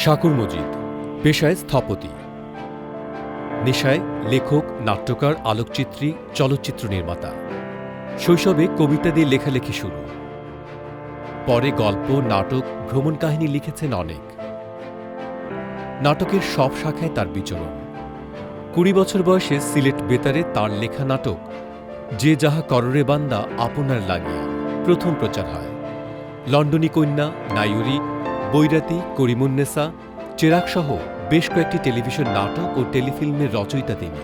শাকুর মজিদ পেশায় স্থপতি, নেশায় লেখক, নাট্যকার, আলোকচিত্রী, চলচ্চিত্র নির্মাতা। শৈশবে কবিতা দিয়ে লেখালেখি শুরু, পরে গল্প, নাটক, ভ্রমণ কাহিনী লিখেছেন অনেক। নাটকের সব শাখায় তার বিচরণ। 20 বছর বয়সে সিলেট বেতারে তার লেখা নাটক যে যাহা কররে বান্দা আপনার লাগিয়া প্রথম প্রচার হয়। লন্ডনী কন্যা, নায়ুরী, বৈরাতি, করিমুন্নেসা, চেরাগ সহ বেশ কয়েকটি টেলিভিশন নাটক ও টেলিফিল্মের রচয়িতা তিনি।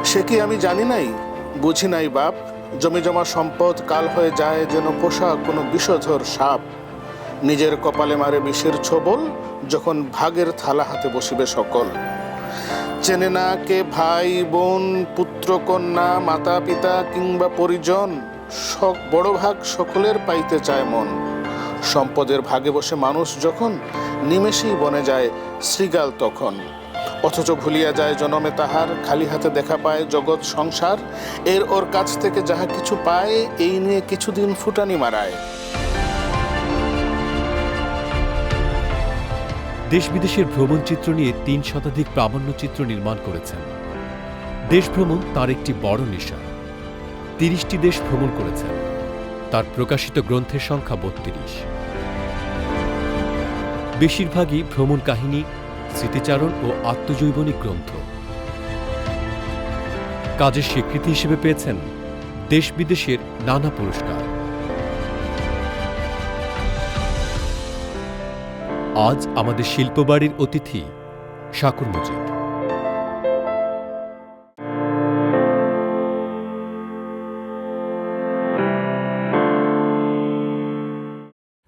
সে কি আমি জানি নাই, বুঝি নাই বাপ, জমি জমা সম্পদ কাল হয়ে যায় যেন পোষা কোনো বিষধর সাপ। নিজের কপালে মারে বিষের ছোবল, যখন ভাগের থালা হাতে বসিবে সকল। চেনে না কে ভাই বোন, পুত্র কন্যা, মাতা পিতা কিংবা পরিজন, বড় ভাগ সকলের পাইতে চায় মন। সম্পদের ভাগে বসে মানুষ যখন নিমেষেই বনে যায় শৃগাল তখন। অথচ ভুলিয়া যায় জনমে তাহার, খালি হাতে দেখা পায় জগৎ সংসার। এর ওর কাছ থেকে যাহা কিছু পায়, এই নিয়ে কিছুদিন ফুটানি মারায়। দেশ বিদেশের ভ্রমণ চিত্র নিয়ে 3 শতাধিক প্রামাণ্যচিত্র নির্মাণ করেছেন। দেশ ভ্রমণ তার একটি বড় নেশা। 30টি দেশ ভ্রমণ করেছেন। তার প্রকাশিত গ্রন্থের সংখ্যা 32। বেশিরভাগই ভ্রমণ কাহিনী, স্মৃতিচারণ ও আত্মজৈবনিক গ্রন্থ। কাজের স্বীকৃতি হিসেবে পেয়েছেন দেশ বিদেশের নানা পুরস্কার। আজ আমাদের শিল্পবাড়ির অতিথি শাকুর মজিদ।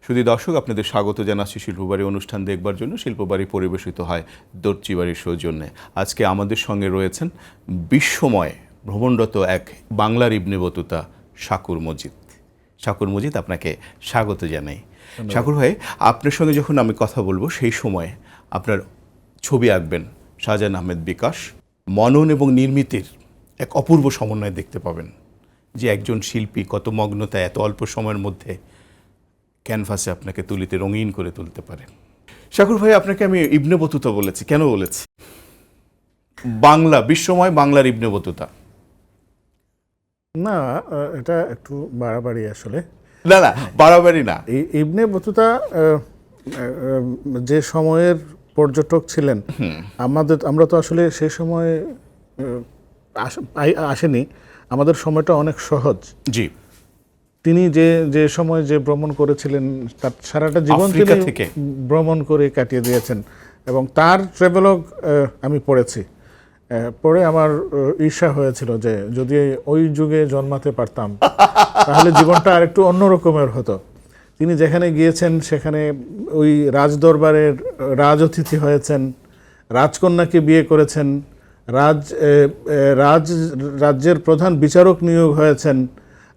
শুধু দর্শক, আপনাদের স্বাগত জানাচ্ছি শিল্পবাড়ি অনুষ্ঠান দেখবার জন্য। শিল্পবাড়ি পরিবেশিত হয় দর্জিবাড়ির সৌজন্যে। আজকে আমাদের সঙ্গে রয়েছেন বিশ্বময় ভ্রমণরত এক বাংলার ইবনে বতুতা শাকুর মজিদ। শাকুর মজিদ, আপনাকে স্বাগত জানাই। শাকুর ভাই, আপনার সঙ্গে যখন আমি কথা বলবো সেই সময় আপনার ছবি আঁকবেন শাহজাহান আহমেদ বিকাশ। মনন এবং নির্মিতির এক অপূর্ব সমন্বয় দেখতে পাবেন, যে একজন শিল্পী কত মগ্নতায় এত অল্প সময়ের মধ্যে ক্যানভাসে আপনাকে তুলিতে রঙিন করে তুলতে পারে। শাকুর ভাই, আপনাকে আমি ইবনে বতুতা বলেছি, কেন বলেছি? বাংলা বিশ্বময় বাংলার ইবনে বতুতা। না, এটা একটু বাড়াবাড়ি আসলে। না না, বাড়াবাড়ি না। এই ইবনে বতুতা যে সময়ের পর্যটক ছিলেন, আমরা তো আসলে সেই সময় আসেনি। আমাদের সময়টা অনেক সহজ। জি। তিনি যে সময় যে ভ্রমণ করেছিলেন, তার সারাটা জীবন তিনি ভ্রমণ করে কাটিয়ে দিয়েছেন। এবং তার ট্রাভেলগ আমি পড়েছি। পড়ে আমার ঈর্ষা হয়েছিল যে যদি ওই যুগে জন্মাতে পারতাম তাহলে জীবনটা আরেকটু অন্য রকমের হতো। তিনি যেখানে গিয়েছেন সেখানে ওই রাজদরবারের রাজ অতিথি হয়েছেন, রাজকন্যাকে বিয়ে করেছেন, রাজ্যের প্রধান বিচারক নিয়োগ হয়েছেন।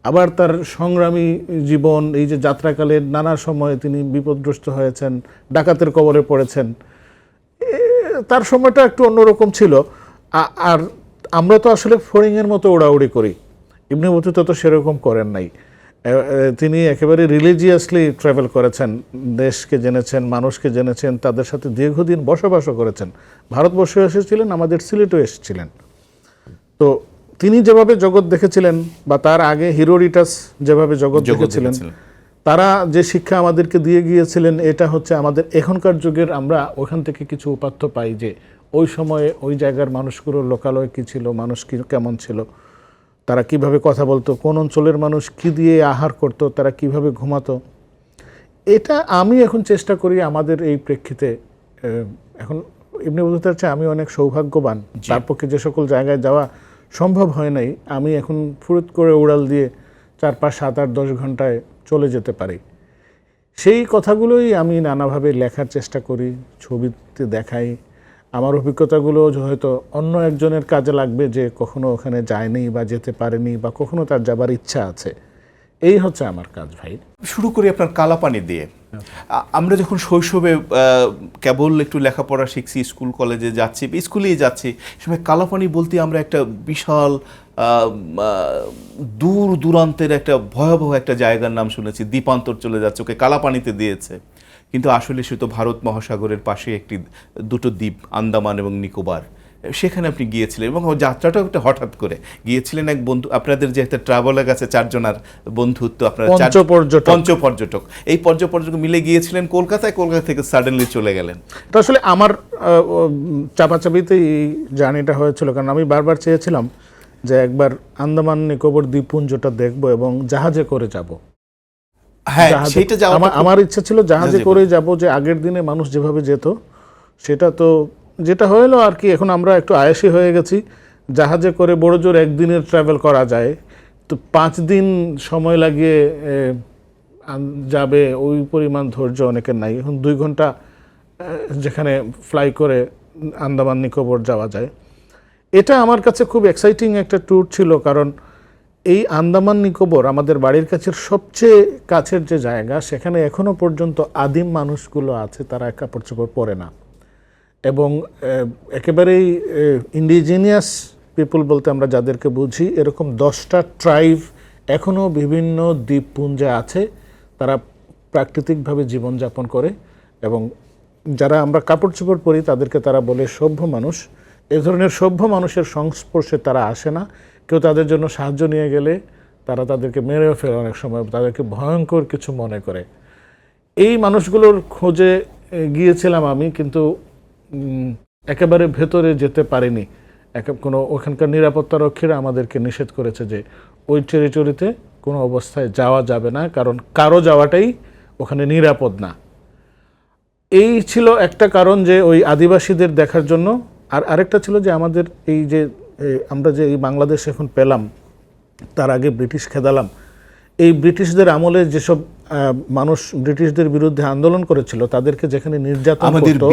আবার তার সংগ্রামী জীবন, এই যে যাত্রাকালে নানা সময়ে তিনি বিপদগ্রস্ত হয়েছেন, ডাকাতের কবলে পড়েছেন। তার সময়টা একটু অন্যরকম ছিল। আর আমরা তো আসলে ফড়িংয়ের মতো উড়াউড়ি করি, ইবনে বতুতা তো সেরকম করেন নাই। তিনি একেবারে রিলিজিয়াসলি ট্রাভেল করেছেন, দেশকে জেনেছেন, মানুষকে জেনেছেন, তাদের সাথে দীর্ঘদিন বসবাসও করেছেন। ভারতবর্ষে এসেছিলেন, আমাদের সিলেটও এসেছিলেন। তো তিনি যেভাবে জগৎ দেখেছিলেন, বা তার আগে হিরোডিটাস যেভাবে জগৎ দেখেছিলেন, তারা যে শিক্ষা আমাদেরকে দিয়ে গিয়েছিলেন, এটা হচ্ছে আমাদের এখনকার যুগের। আমরা ওখান থেকে কিছু উপাত্ত পাই যে ওই সময়ে ওই জায়গার মানুষগুলোর লোকালয় কী ছিল, মানুষ কেমন ছিল, তারা কিভাবে কথা বলতো, কোন অঞ্চলের মানুষ কি দিয়ে আহার করত, তারা কিভাবে ঘুমাতো। এটা আমি এখন চেষ্টা করি আমাদের এই প্রেক্ষিতে। এখন ইবনে বতুতার চেয়ে আমি অনেক সৌভাগ্যবান, তার পক্ষে যে সকল জায়গায় যাওয়া সম্ভব হয় নাই, আমি এখন ফুরুত করে উড়াল দিয়ে 4, 5, 7, 8, 10 ঘন্টায় চলে যেতে পারি। সেই কথাগুলোই আমি নানাভাবে লেখার চেষ্টা করি, ছবিতে দেখাই। আমার অভিজ্ঞতাগুলো হয়তো অন্য একজনের কাজে লাগবে, যে কখনো ওখানে যায়নি বা যেতে পারেনি, বা কখনো তার যাবার ইচ্ছা আছে। এই হচ্ছে আমার কাজ ভাই। শুরু করি আপনার কালাপানি দিয়ে। আমরা যখন শৈশবে কেবল একটু লেখাপড়া শিখছি, স্কুল কলেজে যাচ্ছি, স্কুলেই যাচ্ছি, সময় কালাপানি বলতে আমরা একটা বিশাল দূর দূরান্তের একটা ভয়াবহ একটা জায়গার নাম শুনেছি। দ্বীপান্তর চলে যাচ্ছে, ওকে কালাপানিতে দিয়েছে। কিন্তু আসলে সে তো ভারত মহাসাগরের পাশে দুটো দ্বীপ, আন্দামান এবং নিকোবর। সেখানে আপনি গিয়েছিলেন এবং যাত্রাটাও একটা হঠাৎ করে গিয়েছিলেন। এক বন্ধু, আপনাদের যে একটা ট্রাভেলার আছে, 4 জনের বন্ধুত্ব, আপনারা পঞ্চপর্যটক, এই পর্যটক মিলে গিয়েছিলেন কলকাতায়, কলকাতা থেকে সাডেনলি চলে গেলেন। তো আসলে আমার চাপাচাপিতে এই জার্নিটা হয়েছিল, কারণ আমি বারবার চেয়েছিলাম যে একবার আন্দামান নিকোবর দ্বীপপুঞ্জটা দেখবো এবং জাহাজে করে যাব। হ্যাঁ, সেটা আমার ইচ্ছা ছিল জাহাজে করে যাব, যে আগের দিনে মানুষ যেভাবে যেত সেটা তো যেটা হলো আর কি। এখন আমরা একটু আয়েসি হয়ে গেছি, জাহাজে করে বড় জোর একদিনের ট্রাভেল করা যায়, তো 5 দিন সময় লাগিয়ে যাবে ওই পরিমাণ ধৈর্য অনেকের নাই। এখন 2 ঘন্টা যেখানে ফ্লাই করে আন্দামান নিকোবর যাওয়া যায়, এটা আমার কাছে খুব এক্সাইটিং একটা ট্যুর ছিল। কারণ এই আন্দামান নিকোবর আমাদের বাড়ির কাছের সবচেয়ে কাছের যে জায়গা, সেখানে এখনো পর্যন্ত আদিম মানুষগুলো আছে, তারা কাপড় চোপড় পরে না, এবং একেবারেই ইন্ডিজিনিয়াস পিপল বলতে আমরা যাদেরকে বুঝি, এরকম 10টা ট্রাইব এখনও বিভিন্ন দ্বীপপুঞ্জে আছে। তারা প্রাকৃতিকভাবে জীবনযাপন করে, এবং যারা আমরা কাপড় চোপড় পরি তাদেরকে তারা বলে সভ্য মানুষ। এ ধরনের সভ্য মানুষের সংস্পর্শে তারা আসে না। কেউ তাদের জন্য সাহায্য নিয়ে গেলে তারা তাদেরকে মেরেও ফেলে, অনেক সময় তাদেরকে ভয়ঙ্কর কিছু মনে করে। এই মানুষগুলোর খোঁজে গিয়েছিলাম আমি, কিন্তু একেবারে ভেতরে যেতে পারিনি। কোনো ওখানকার নিরাপত্তারক্ষীরা আমাদেরকে নিষেধ করেছে যে ওই টেরিটরিতে কোনো অবস্থায় যাওয়া যাবে না, কারণ কারো যাওয়াটাই ওখানে নিরাপদ না। এই ছিল একটা কারণ, যে ওই আদিবাসীদের দেখার জন্য। আর আরেকটা ছিল যে আমাদের এই যে আমরা যে এই বাংলাদেশ এখন পেলাম, তার আগে ব্রিটিশ খেদালাম। এই ব্রিটিশদের আমলে যেসব মানুষ ব্রিটিশদের বিরুদ্ধে আন্দোলন করেছিল, তাদেরকে যেখানে নির্যাতন করতো,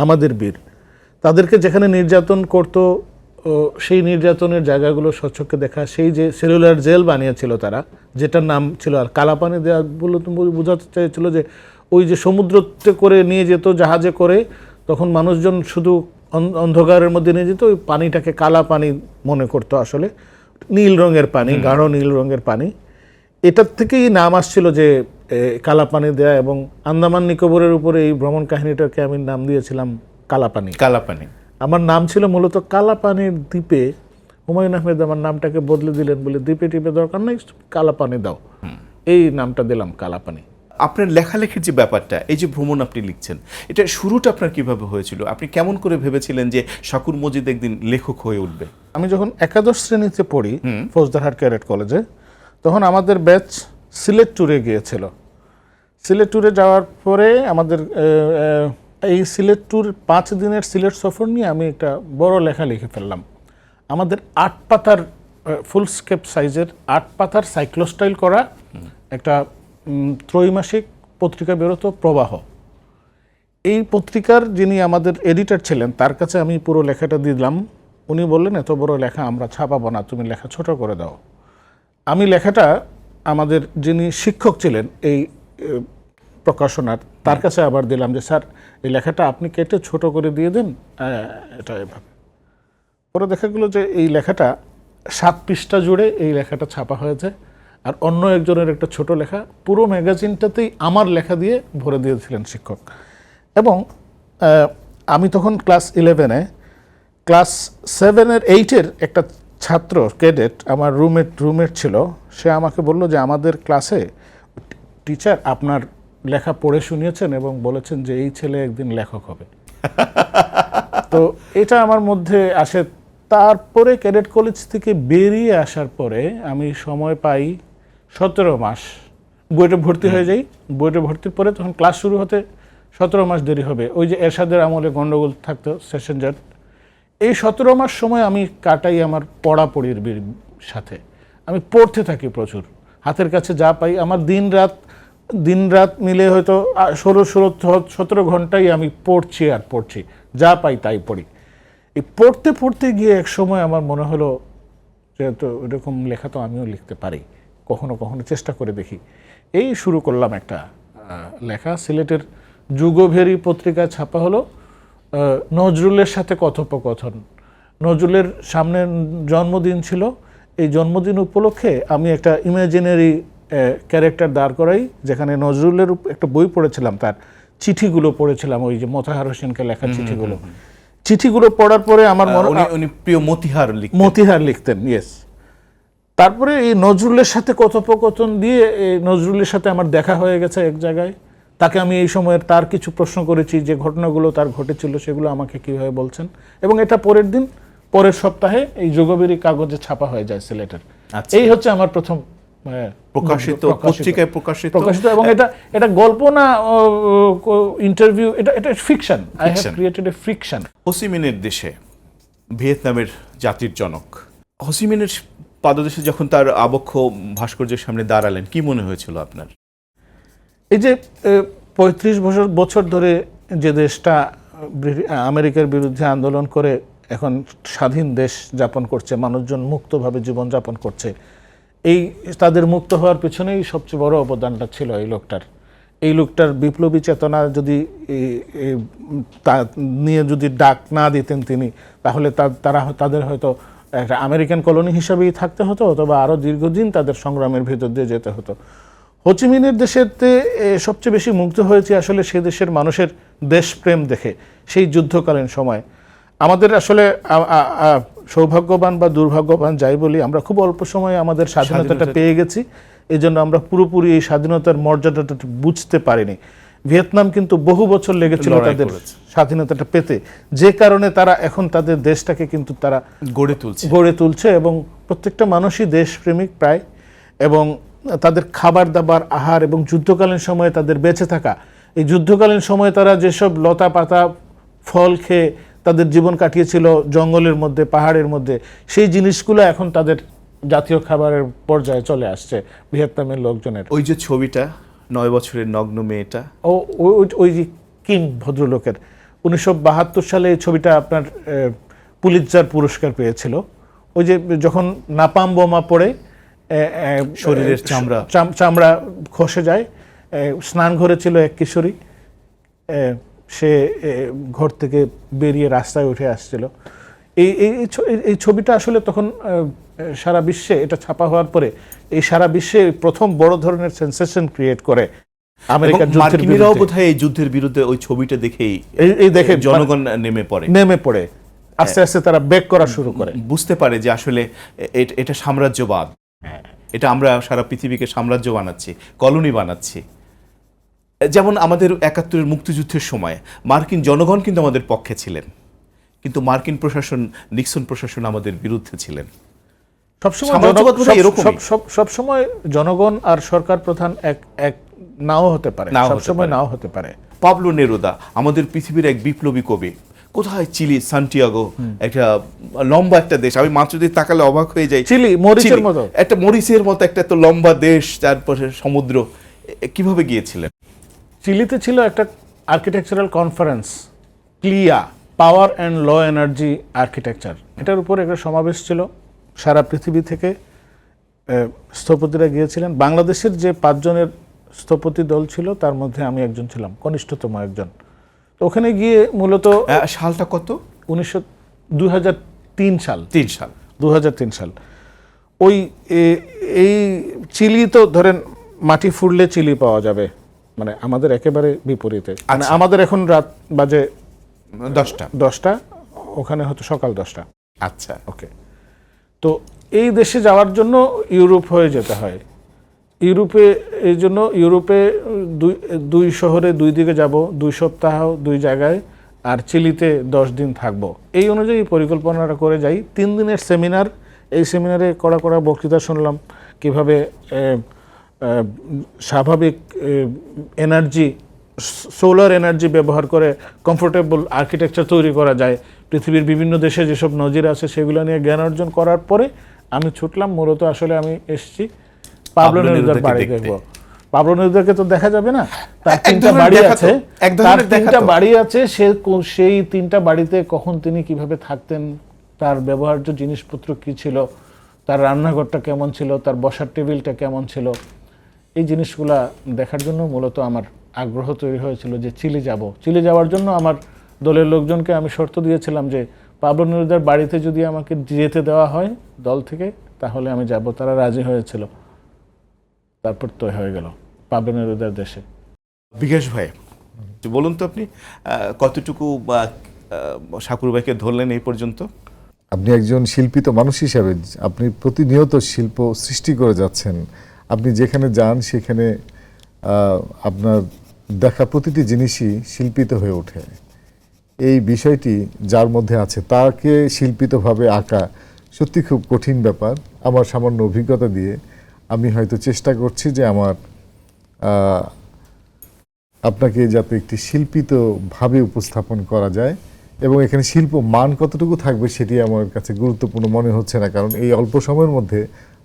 আমাদের বীর তাদেরকে যেখানে নির্যাতন করতো, সেই নির্যাতনের জায়গাগুলো স্বচক্ষে দেখা। সেই যে সেলুলার জেল বানিয়েছিল তারা, যেটার নাম ছিল আর কালাপানি দেওয়া বলে বোঝাতে চাইছিল যে ওই যে সমুদ্রতে করে নিয়ে যেত জাহাজে করে, তখন মানুষজন শুধু অন্ধকারের মধ্যে নিয়ে যেত, ওই পানিটাকে কালা পানি মনে করতো, আসলে নীল রঙের পানি, গাঢ় নীল রঙের পানি। এটার থেকেই নাম আসছিল যে কালা পানি দেয়া। এবং আন্দামান নিকোবরের উপরে এই ভ্রমণ কাহিনীটাকে আমি নাম দিয়েছিলাম কালাপানি। আমার নাম ছিল মূলত কালাপানির দ্বীপে। হুমায়ুন আহমেদ আমার নামটাকে বদলে দিলেন, বলে দ্বীপে টিপে দরকার নেই, কালাপানি দাও, এই নামটা দিলাম কালাপানি। আপনার লেখালেখির যে ব্যাপারটা, এই যে ভ্রমণ আপনি লিখছেন, এটা শুরুটা আপনার কিভাবে হয়েছিল? আপনি কেমন করে ভেবেছিলেন যে শাকুর মজিদ একদিন লেখক হয়ে উঠবে? আমি যখন একাদশ শ্রেণীতে পড়ি ফৌজদারহাট ক্যাডেট কলেজে, তখন আমাদের ব্যাচ সিলেট ট্যুরে গিয়েছিল। সিলেট ট্যুরে যাওয়ার পরে আমাদের এই সিলেট ট্যুর 5 দিনের সিলেট সফর নিয়ে আমি একটা বড় লেখা লিখে ফেললাম। আমাদের 8 পাতার ফুলস্কেপ সাইজের 8 পাতার সাইক্লোস্টাইল করা একটা ত্রৈমাসিক পত্রিকা বেরোতো, প্রবাহ। এই পত্রিকার যিনি আমাদের এডিটর ছিলেন, তার কাছে আমি পুরো লেখাটা দিলাম। উনি বললেন, এত বড় লেখা আমরা ছাপাবো না, তুমি লেখা ছোট করে দাও। আমি লেখাটা আমাদের যিনি শিক্ষক ছিলেন এই প্রকাশনার, তার কাছে আবার দিলাম যে স্যার, এই লেখাটা আপনি কেটে ছোট করে দিয়ে দেন, এটা এভাবে। পরে দেখা গেল যে এই লেখাটা 7 পৃষ্ঠা জুড়ে এই লেখাটা ছাপা হয়েছে। আর অন্য একজনের একটা ছোট লেখা, পুরো ম্যাগাজিনটাতেই আমার লেখা দিয়ে ভরে দিয়েছিলেন শিক্ষক। এবং আমি তখন ক্লাস 11-এ, ক্লাস 7-এর 8-এর একটা ছাত্র ক্যাডেট আমার রুমমেট ছিল। সে আমাকে বলল যে আমাদের ক্লাসে টিচার আপনার লেখা পড়ে শুনিয়েছেন এবং বলেছেন যে এই ছেলে একদিন লেখক হবে। তো এটা আমার মধ্যে আসে। তারপরে ক্যাডেট কলেজ থেকে বেরিয়ে আসার পরে আমি সময় পাই 17 মাস, বুয়েটে ভর্তি হয়ে যাই। বুয়েটে ভর্তির পরে তখন ক্লাস শুরু হতে 17 মাস দেরি হবে। ওই যে এরশাদের আমলে গন্ডগোল থাকতো, সেশন জট। এই 17 মাস সময় আমি কাটাই আমার পড়াপড়ির সাথে। আমি পড়তে থাকি প্রচুর, হাতের কাছে যা পাই। আমার দিন রাত মিলে হয়তো 16-17 ঘন্টাই আমি পড়ছি আর পড়ছি, যা পাই তাই পড়ি। এই পড়তে পড়তে গিয়ে এক সময় আমার মনে হলো যে তো এরকম লেখা তো আমিও লিখতে পারি, কখনো কখনো চেষ্টা করে দেখি। এই শুরু করলাম একটা লেখা। সিলেটের যুগভেরি পত্রিকায় ছাপা হলো। নজরুলের সাথে কথোপকথন। নজরুলের সামনে জন্মদিন ছিল। এই জন্মদিন উপলক্ষে আমি একটা ইমাজিনারি ক্যারেক্টার দাঁড় করাই, যেখানে নজরুলের একটা বই পড়েছিলাম, তার চিঠিগুলো পড়েছিলাম, ওই যে মোতাহার হোসেনকে লেখা চিঠিগুলো পড়ার পরে আমার উনি প্রিয় মতিহার লিখতেন, ইয়েস। তারপরে এই নজরুলের সাথে কথোপকথন দিয়ে নজরুলের সাথে আমার দেখা হয়ে গেছে এক জায়গায়। তাকে আমি এই সময়ের তার কিছু প্রশ্ন করেছি, যে ঘটনাগুলো তার ঘটেছিল সেগুলো আমাকে কিভাবে বলছেন, এবং এটা পরের সপ্তাহে এই যোগবেরী কাগজে ছাপা হয়ে যায় সিলেটের। এই হচ্ছে আমার প্রথম পত্রিকায় প্রকাশিত, এবং এটা গল্প না, ইন্টারভিউ, এটা fiction. I have created A fiction. হো চি মিনের দেশে, ভিয়েতনামের জাতির জনক হো চি মিনের পাদদেশে যখন তার আবক্ষ ভাস্কর্যের সামনে দাঁড়ালেন, কি মনে হয়েছিল আপনার? এই যে ৩৫ বছর ধরে যে দেশটা আমেরিকার বিরুদ্ধে আন্দোলন করে এখন স্বাধীন দেশ যাপন করছে, মানুষজন মুক্তভাবে জীবনযাপন করছে, এই তাদের মুক্ত হওয়ার পেছনেই সবচেয়ে বড় অবদানটা ছিল এই লোকটার বিপ্লবী চেতনা যদি তা নিয়ে যদি ডাক না দিতেন তিনি, তাহলে তাদের হয়তো একটা আমেরিকান কলোনি হিসাবেই থাকতে হতো, অথবা আরও দীর্ঘদিন তাদের সংগ্রামের ভিতর দিয়ে যেতে হতো। হো চি মিনের দেশেতে সবচেয়ে বেশি মুগ্ধ হয়েছে আসলে সে দেশের মানুষের দেশপ্রেম দেখে। সেই যুদ্ধকালীন সময় আমাদের আসলে সৌভাগ্যবান বা দুর্ভাগ্যবান যাই বলি, আমরা খুব অল্প সময়ে আমাদের স্বাধীনতাটা পেয়ে গেছি। এই জন্য আমরা পুরোপুরি এই স্বাধীনতার মর্যাদাটা বুঝতে পারিনি। ভিয়েতনাম কিন্তু বহু বছর লেগেছিল তাদের স্বাধীনতাটা পেতে, যে কারণে তারা এখন তাদের দেশটাকে কিন্তু তারা গড়ে তুলছে, এবং প্রত্যেকটা মানুষই দেশপ্রেমিক প্রায়, এবং তাদের খাবার দাবার, আহার এবং যুদ্ধকালীন সময়ে তাদের বেঁচে থাকা, এই যুদ্ধকালীন সময়ে তারা যেসব লতা পাতা ফল খেয়ে তাদের জীবন কাটিয়েছিল জঙ্গলের মধ্যে, পাহাড়ের মধ্যে, সেই জিনিসগুলো এখন তাদের জাতীয় খাবারের পর্যায়ে চলে আসছে ভিয়েতনামের লোকজনের। ওই যে ছবিটা 9 বছরের নগ্ন মেয়েটা, ওই যে কিম ভদ্রলোকের 1972 সালে এই ছবিটা আপনার পুলিৎজার পুরস্কার পেয়েছিল। ওই যে যখন নাপাম বোমা পড়ে শরীরের চামড়া খসে যায়, স্নান ঘরে ছিল এক কিশোরী, সে ঘর থেকে বেরিয়ে রাস্তায় উঠে আসছিল। এই ছবিটা আসলে তখন সারা বিশ্বে, এটা ছাপা হওয়ার পরে এই সারা বিশ্বে প্রথম বড় ধরনের সেন্সেশন ক্রিয়েট করে। আমেরিকার বোধহয় এই যুদ্ধের বিরুদ্ধে ওই ছবিটা দেখেই দেখে জনগণ নেমে পড়ে আস্তে আস্তে তারা ব্যাক করা শুরু করে, বুঝতে পারে যে আসলে এটা সাম্রাজ্যবাদ, এটা আমরা সারা পৃথিবীকে সাম্রাজ্য বানাচ্ছি, কলোনি বানাচ্ছি। যেমন আমাদের ৭১-এর মুক্তিযুদ্ধের সময় মার্কিন জনগণ কিন্তু আমাদের পক্ষে ছিলেন, কিন্তু মার্কিন প্রশাসন, নিক্সন প্রশাসন আমাদের বিরুদ্ধে ছিলেন। সবসময় জনগণ আর সরকার প্রধান এক নাও হতে পারে, সবসময় নাও হতে পারে। পাবলো নেরুদা আমাদের পৃথিবীর এক বিপ্লবী কবি, কোথায় চিলি, সান্টিয়াগো, একটা লম্বা একটা দেশ, আমি মাত্রদিন তাকালে অবাক হয়ে যাই। চিলি মরিচের মতো, একটা মরিচের মতো একটা এত লম্বা দেশ, তারপরে সমুদ্র, কিভাবে গিয়েছিলেন? চিলিতে ছিল একটা architectural conference, clear, power and low energy architecture, এটার উপর একটা সমাবেশ ছিল। সারা পৃথিবী থেকে স্থপতিরা গিয়েছিলেন। বাংলাদেশের যে 5 জনের স্থপতি দল ছিল তার মধ্যে আমি একজন ছিলাম, কনিষ্ঠতম একজন। তো ওখানে গিয়ে মূলত সালটা কত? 2003 সাল। 2003 সাল। ওই এই চিলি তো ধরেন মাটি ফুঁড়লে চিলি পাওয়া যাবে, মানে আমাদের একেবারে বিপরীতে। মানে আমাদের এখন রাত বাজে 10টা, ওখানে হয়তো সকাল 10টা। আচ্ছা, ওকে। তো এই দেশে যাওয়ার জন্য ইউরোপ হয়ে যেতে হয়। ইউরোপে দুই শহরে 2 দিকে যাব, 2 সপ্তাহ 2 জায়গায়, আর চিলিতে 10 দিন থাকবো। এই অনুযায়ী পরিকল্পনাটা করে যাই। 3 দিনের সেমিনার, এই সেমিনারে কড়া বক্তৃতা শুনলাম কিভাবে স্বাভাবিক এনার্জি, সোলার এনার্জি ব্যবহার করে কমফোর্টেবল আর্কিটেকচার তৈরি করা যায়। পৃথিবীর বিভিন্ন দেশে যেসব নজির আছে সেগুলো নিয়ে জ্ঞান অর্জন করার পরে আমি ছুটলাম। মূলত আসলে আমি এসেছি পাবলো নেরুদার বাড়ি দেখব। পাবলো নেরুদাকে তো দেখা যাবে না, তার 3টা বাড়ি আছে, সেই 3টা বাড়িতে কখন তিনি কিভাবে থাকতেন, তার ব্যবহার্য জিনিসপত্র কি ছিল, তার রান্নাঘরটা কেমন ছিল, তার বসার টেবিলটা কেমন ছিল, এই জিনিসগুলা দেখার জন্য মূলত আমার আগ্রহ তৈরি হয়েছিল যে চিলি যাওয়ার জন্য আমার দলের লোকজনকে আমি শর্ত দিয়েছিলাম যে পাবলো নেরুদার বাড়িতে যদি আমাকে যেতে দেওয়া হয় দল থেকে, তাহলে আমি যাব। তারা রাজি হয়েছিল। তারপর তো হয়ে গেল পাবেনের ওদের দেশে। বিকাশ ভাই, বলুন তো আপনি কতটুকু শাকুর ভাইকে ধরলেন এই পর্যন্ত? আপনি একজন শিল্পিত মানুষ হিসাবে আপনি প্রতিনিয়ত শিল্প সৃষ্টি করে যাচ্ছেন। আপনি যেখানে যান সেখানে আপনার দেখা প্রতিটি জিনিসই শিল্পিত হয়ে ওঠে। এই বিষয়টি যার মধ্যে আছে তাকে শিল্পিতভাবে আঁকা সত্যি খুব কঠিন ব্যাপার। আমার সামান্য অভিজ্ঞতা দিয়ে আমি হয়তো চেষ্টা করছি যে আমার আপনাকে যাতে একটি শিল্পিতভাবে উপস্থাপন করা যায়, এবং এখানে শিল্প মান কতটুকু থাকবে সেটি আমার কাছে গুরুত্বপূর্ণ মনে হচ্ছে না, কারণ এই অল্প সময়ের মধ্যে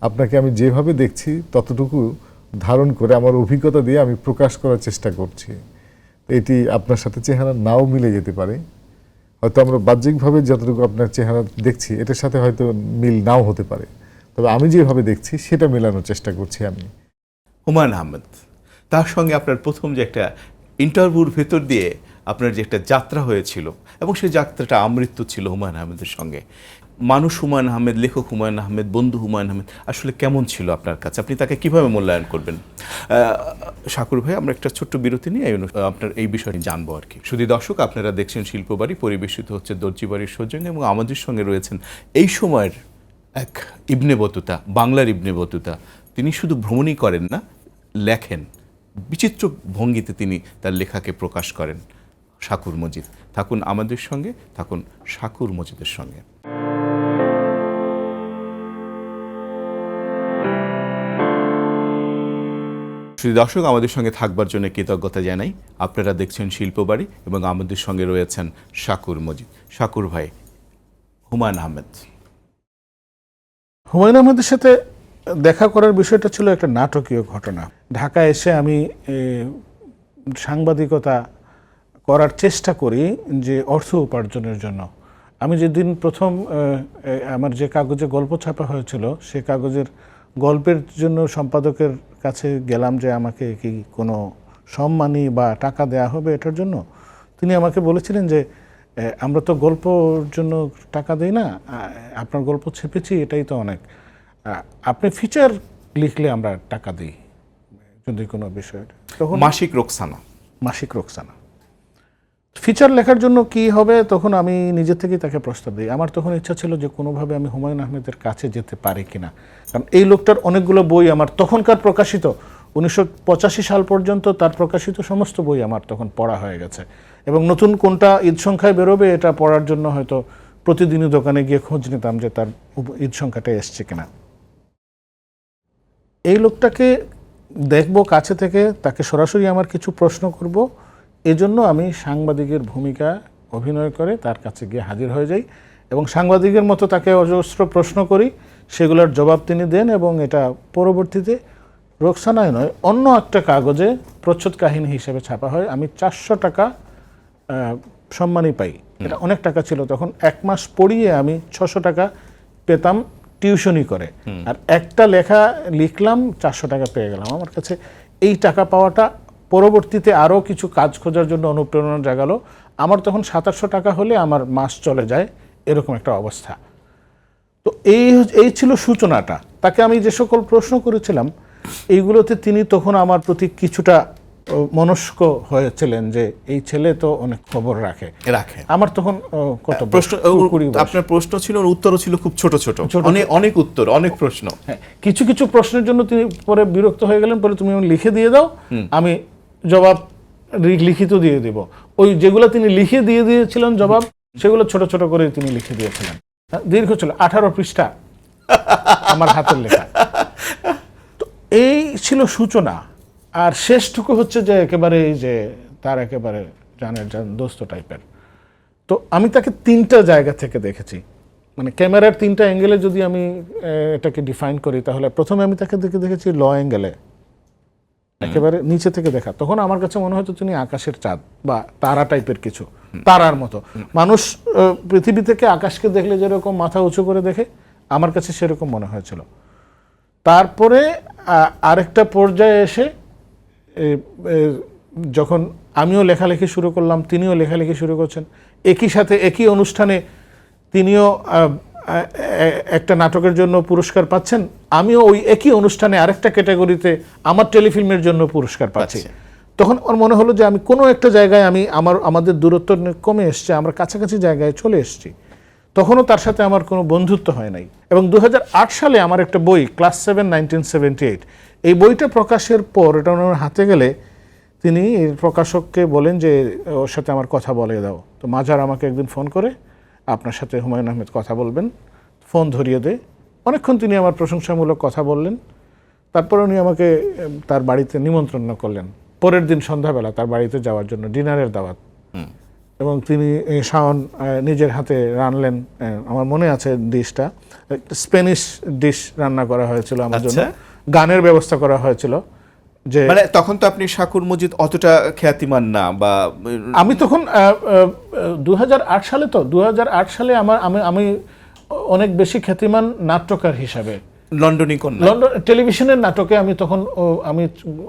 আপনাকে আমি যেভাবে দেখছি ততটুকু ধারণ করে আমার অভিজ্ঞতা দিয়ে আমি প্রকাশ করার চেষ্টা করছি। এটি আপনার সাথে চেহারা নাও মিলে যেতে পারে, হয়তো আমরা বাহ্যিকভাবে যতটুকু আপনার চেহারা দেখছি এটার সাথে হয়তো মিল নাও হতে পারে, তবে আমি যেভাবে দেখছি সেটা মেলানোর চেষ্টা করছি আমি। হুমায়ুন আহমেদ, তার সঙ্গে আপনার প্রথম যে একটা ইন্টারভিউর ভেতর দিয়ে আপনার যে একটা যাত্রা হয়েছিল এবং সেই যাত্রাটা আমৃত্যু ছিল হুমায়ুন আহমেদের সঙ্গে। মানুষ হুমায়ুন আহমেদ, লেখক হুমায়ুন আহমেদ, বন্ধু হুমায়ুন আহমেদ আসলে কেমন ছিল আপনার কাছে? আপনি তাকে কিভাবে মূল্যায়ন করবেন? শাকুর ভাই, আমরা একটা ছোট্ট বিরতি নিয়ে আপনার এই বিষয়ে জানবো আর কি। শুধু দর্শক, আপনারা দেখছেন শিল্পবাড়ি, পরিবেশিত হচ্ছে দর্জি বাড়ির সৌজন্যে, এবং আমাদের সঙ্গে রয়েছেন এই সময়ের এক ইবনে বতুতা, বাংলার ইবনে বতুতা। তিনি শুধু ভ্রমণই করেন না, লেখেন, বিচিত্র ভঙ্গিতে তিনি তার লেখাকে প্রকাশ করেন। শাকুর মজিদ, থাকুন আমাদের সঙ্গে, থাকুন শাকুর মজিদের সঙ্গে। শুধু দর্শক, আমাদের সঙ্গে থাকবার জন্য কৃতজ্ঞতা জানাই। আপনারা দেখছেন শিল্পবাড়ি এবং আমাদের সঙ্গে রয়েছেন শাকুর মজিদ। শাকুর ভাই, হুমায়ুন আহমেদ। হুমায়ুন আহমেদের সাথে দেখা করার বিষয়টা ছিল একটা নাটকীয় ঘটনা। ঢাকা এসে আমি সাংবাদিকতা করার চেষ্টা করি যে অর্থ উপার্জনের জন্য। আমি যেদিন প্রথম আমার যে কাগজে গল্প ছাপা হয়েছিল সে কাগজের গল্পের জন্য সম্পাদকের কাছে গেলাম যে আমাকে কি কোনো সম্মানী বা টাকা দেয়া হবে এটার জন্য। তিনি আমাকে বলেছিলেন যে আমরা তো গল্পর জন্য টাকা দেই না, আপনার গল্প ছেপেছি এটাই তো অনেক, আপনি ফিচার লিখলে আমরা টাকা দিই যদি কোনো বিষয়। তখন মাসিক রোকসানা ফিচার লেখার জন্য কি হবে, তখন আমি নিজে থেকেই তাকে প্রস্তাব দিই। আমার তখন ইচ্ছা ছিল যে কোনোভাবে আমি হুমায়ুন আহমেদের কাছে যেতে পারি কিনা, কারণ এই লোকটার অনেকগুলো বই আমার তখনকার প্রকাশিত 1985 সাল পর্যন্ত তার প্রকাশিত সমস্ত বই আমার তখন পড়া হয়ে গেছে, এবং নতুন কোনটা ঈদ সংখ্যায় বেরোবে এটা পড়ার জন্য হয়তো প্রতিদিনই দোকানে গিয়ে খোঁজ নিতাম যে তার ঈদ সংখ্যাটা এসছে কিনা। এই লোকটাকে দেখব কাছে থেকে, তাকে সরাসরি আমার কিছু প্রশ্ন করব, এজন্য আমি সাংবাদিকের ভূমিকা অভিনয় করে তার কাছে গিয়ে হাজির হয়ে যাই এবং সাংবাদিকের মতো তাকে অজস্র প্রশ্ন করি, সেগুলোর জবাব তিনি দেন, এবং এটা পরবর্তীতে রোকসানায় নয় অন্য একটা কাগজে প্রচ্ছদ কাহিনী হিসেবে ছাপা হয়। আমি 400 টাকা সম্মানী পাই। এটা অনেক টাকা ছিল তখন। 1 মাস পড়িয়ে আমি 600 টাকা পেতাম টিউশনি করে, আর একটা লেখা লিখলাম 400 টাকা পেয়ে গেলাম। আমার কাছে এই টাকা পাওয়াটা পরবর্তীতে আরও কিছু কাজ খোঁজার জন্য অনুপ্রেরণা জাগালো। আমার তখন 2700 টাকা হলে আমার মাস চলে যায়, এরকম একটা অবস্থা। তো এই ছিল সূচনাটা। তাকে আমি যে সকল প্রশ্ন করেছিলাম এইগুলোতে তিনি তখন আমার প্রতি কিছুটা মনস্ক হয়েছিলেন যে এই ছেলে তো অনেক খবর রাখে। আমার তখন কত প্রশ্ন, আপনার প্রশ্ন ছিল, উত্তরও ছিল খুব ছোট ছোট, অনেক উত্তর, অনেক প্রশ্ন। কিছু কিছু প্রশ্নের জন্য তিনি পরে বিরক্ত হয়ে গেলেন, পরে তুমি লিখে দিয়ে দাও, আমি জবাব লিখিত দিয়ে দেব। ওই যেগুলো তিনি লিখে দিয়ে দিয়েছিলেন জবাব, সেগুলো ছোট ছোট করে তিনি লিখে দিয়েছিলেন। দীর্ঘ ছিল 18 পৃষ্ঠা আমার হাতের লেখা। তো এই ছিল সূচনা। আর শেষটুকু হচ্ছে যে একেবারে যে তার একেবারে জানের দোস্ত টাইপের। তো আমি তাকে 3টা জায়গা থেকে দেখেছি, মানে ক্যামেরার 3টা অ্যাঙ্গেলে যদি আমি এটাকে ডিফাইন করি, তাহলে প্রথমে আমি তাকে দেখেছি ল অ্যাঙ্গেলে, একেবারে নিচে থেকে দেখা। তখন আমার কাছে মনে হতো তিনি আকাশের চাঁদ বা তারা টাইপের কিছু, তারার মতো। মানুষ পৃথিবী থেকে আকাশকে দেখলে যেরকম মাথা উঁচু করে দেখে, আমার কাছে সেরকম মনে হয়েছিল। তারপরে আরেকটা পর্যায়ে এসে যখন আমিও লেখালেখি শুরু করলাম, তিনিও লেখালেখি শুরু করছেন, একই সাথে একই অনুষ্ঠানে তিনিও একটা নাটকের জন্য পুরস্কার পাচ্ছেন, আমিও ওই একই অনুষ্ঠানে আরেকটা ক্যাটাগরিতে আমার টেলিফিল্মের জন্য পুরস্কার পাচ্ছি। তখন আমার মনে হলো যে আমি কোনো একটা জায়গায় আমাদের দূরত্ব কমে এসছে, আমরা কাছাকাছি জায়গায় চলে এসেছি। তখনও তার সাথে আমার কোনো বন্ধুত্ব হয় নাই। এবং 2008 সালে আমার একটা বই, ক্লাস 7 1978, এই বইটা প্রকাশের পর এটা ওনার হাতে গেলে তিনি প্রকাশককে বলেন যে ওর সাথে আমার কথা বলে দাও। তো মাজার আমাকে একদিন ফোন করে, আপনার সাথে হুমায়ুন আহমেদ কথা বলবেন, ফোন ধরিয়ে দেয়। অনেকক্ষণ তিনি আমার প্রশংসামূলক কথা বললেন। তারপর উনি আমাকে তার বাড়িতে নিমন্ত্রণ করলেন পরের দিন সন্ধ্যাবেলা তার বাড়িতে যাওয়ার জন্য, ডিনারের দাওয়াত। এবং তিনি শাওন নিজের হাতে রানলেন। আমার মনে আছে ডিশটা, স্প্যানিশ ডিশ রান্না করা হয়েছিল আমার জন্য, গানের ব্যবস্থা করা হয়েছিল। যে মানে তখন তো আপনি শাকুর মজিদ অতটা খ্যাতিমান না, বা আমি তখন 2008 সালে, তো 2008 সালে আমি অনেক বেশি খ্যাতিমান নাট্যকার হিসাবে লন্ডনী কন্যা, লন্ডন টেলিভিশনের নাটকে আমি তখন আমি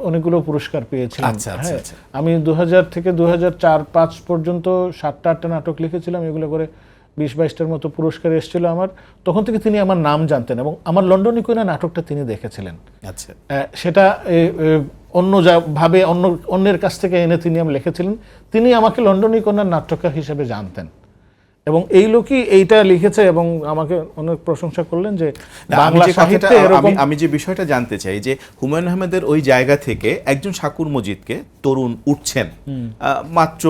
অনেকগুলো পুরস্কার পেয়েছিলাম। আচ্ছা, আচ্ছা, আচ্ছা। আমি 2000 থেকে 2004-05 পর্যন্ত 7টা-8টা নাটক লিখেছিলাম। এগুলো করে 20-22টার মতো পুরস্কার এসেছিল আমার। তখন থেকে তিনি আমার নাম জানতেন এবং আমার লন্ডনী কন্যা নাটকটা তিনি দেখেছিলেন। আচ্ছা, সেটা অন্য ভাবে অন্যের কাছ থেকে এনে তিনি আমি লিখেছিলেন। তিনি আমাকে লন্ডনী কন্যার নাট্যকার হিসেবে জানতেন এবং এই লোকই এইটা লিখেছে এবং আমাকে অনেক প্রশংসা করলেন যে বাংলা সাহিত্যে এরকম। আমি যে বিষয়টা জানতে চাই যে হুমায়ুন আহমেদের ওই জায়গা থেকে একজন শাকুর মজিদকে তরুণ উঠছেন, মাত্র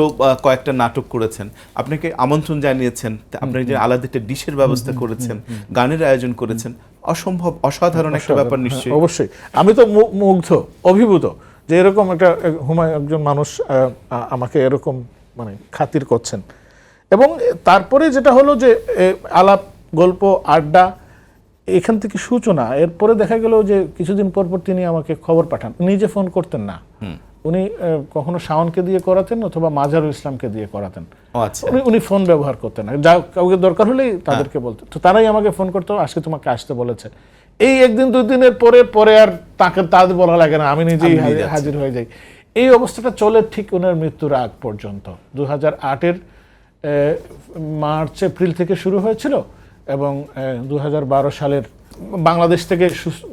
কয়েকটা নাটক করেছেন, আপনাকে আমন্ত্রণ জানিয়েছেন, আপনি যে আলাদা একটা ডিশের ব্যবস্থা করেছেন, গানের আয়োজন করেছেন, অসম্ভব অসাধারণ একটা ব্যাপার নিশ্চয়ই। অবশ্যই আমি তো মুগ্ধ, অভিভূত যে এরকম একটা একজন মানুষ আমাকে এরকম মানে খাতির করছেন। এবং তারপরে যেটা হলো যে আলাপ, গল্প, আড্ডা, এখান থেকে সূচনা। এরপরে দেখা গেল যে কিছুদিন পর পর তিনি আমাকে খবর পাঠান, নিজে ফোন করতেন না, উনি কখনো শাওনকে দিয়ে করাতেন অথবা মাজারুল ইসলামকে দিয়ে করাতেন। উনি ফোন ব্যবহার করতেন না, যা কাউকে দরকার হলেই তাদেরকে বলতেন। তো তারাই আমাকে ফোন করতো, আজকে তোমাকে আসতে বলেছে। এই একদিন দুই দিনের পরে আর তাদের বলা লাগে না, আমি নিজেই হাজির হয়ে যাই। এই অবস্থাটা চলে ঠিক ওনার মৃত্যুর আগ পর্যন্ত। 2008-এর মার্চ এপ্রিল থেকে শুরু হয়েছিল এবং 2012 সালের বাংলাদেশ থেকে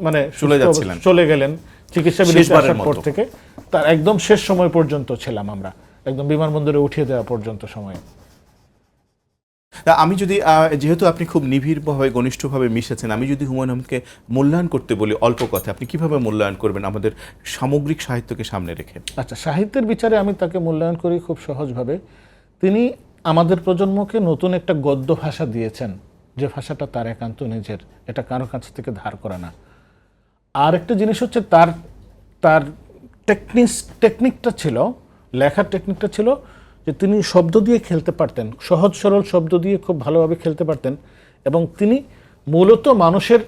মানে চলে গেলেন চিকিৎসা আসার পর থেকে তার একদম শেষ সময় পর্যন্ত ছিলাম আমরা, একদম বিমানবন্দরে উঠিয়ে দেওয়া পর্যন্ত সময়। আমি যদি যেহেতু আপনি খুব নিবিড়ভাবে ঘনিষ্ঠভাবে মিশেছেন, আমি যদি হুমায়ুন আহমেদকে মূল্যায়ন করতে বলি অল্প কথা, আপনি কিভাবে মূল্যায়ন করবেন আমাদের সামগ্রিক সাহিত্যকে সামনে রেখে? আচ্ছা, সাহিত্যের বিচারে আমি তাকে মূল্যায়ন করি খুব সহজভাবে। তিনি আমাদের প্রজন্মকে নতুন একটা গদ্য ভাষা দিয়েছেন, যে ভাষাটা তার একান্ত নিজের, এটা কারো কাছ থেকে ধার করা না। আর একটা জিনিস হচ্ছে তার টেকনিকটা ছিল, লেখার টেকনিকটা ছিল যে তিনি শব্দ দিয়ে খেলতে পারতেন, সহজ সরল শব্দ দিয়ে খুব ভালোভাবে খেলতে পারতেন এবং তিনি মূলত মানুষের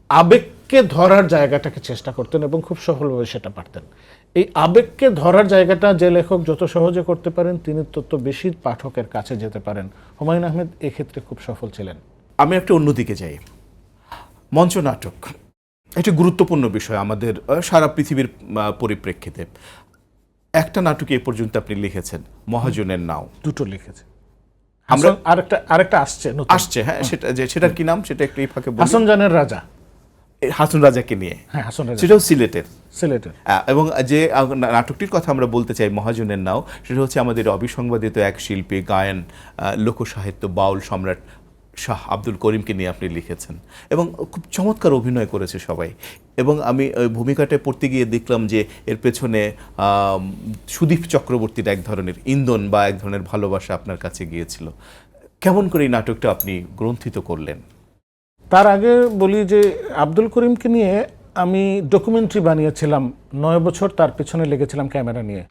আবেগকে ধরার জায়গাটাকে চেষ্টা করতেন এবং খুব সফলভাবে সেটা পারতেন। এই আবেগকে ধরার জায়গাটা যে লেখক যত সহজে করতে পারেন তিনি তত বেশি পাঠকের কাছে যেতে পারেন। হুমায়ুন আহমেদ এক্ষেত্রে খুব সফল ছিলেন। আমি একটা অন্যদিকে যাই, মঞ্চনাটক একটা গুরুত্বপূর্ণ বিষয় আমাদের সারা পৃথিবীর পরিপ্রেক্ষিতে। একটা নাটকে এ পর্যন্ত আপনি লিখেছেন, মহাজনের নাও। দুটো লিখেছে, আমরা আরেকটা আসছে, হ্যাঁ, সেটার কি নাম সেটা একটু এই ফাঁকে বলুন। হাসান জানের রাজা, হাসান রাজাকে নিয়ে, হ্যাঁ হাসান রাজা, সেটাও সিলেটের। এবং যে নাটকটির কথা আমরা বলতে চাই মহাজনের নাও, সেটা হচ্ছে আমাদের অবিসংবাদিত এক শিল্পী, গায়ন, লোকসাহিত্য, বাউল সম্রাট শাহ আব্দুল করিমকে নিয়ে আপনি লিখেছেন এবং খুব চমৎকার অভিনয় করেছে সবাই। এবং আমি ওই ভূমিকাটা পড়তে গিয়ে দেখলাম যে এর পেছনে সুদীপ চক্রবর্তীর এক ধরনের ইন্ধন বা এক ধরনের ভালোবাসা আপনার কাছে গিয়েছিল। কেমন করে এই নাটকটা আপনি গ্রন্থিত করলেন? তার আগে বলি যে আব্দুল করিমকে নিয়ে আমি ডকুমেন্টারি বানিয়েছিলাম, 9 বছর তার পেছনে লেগেছিলাম ক্যামেরা নিয়ে।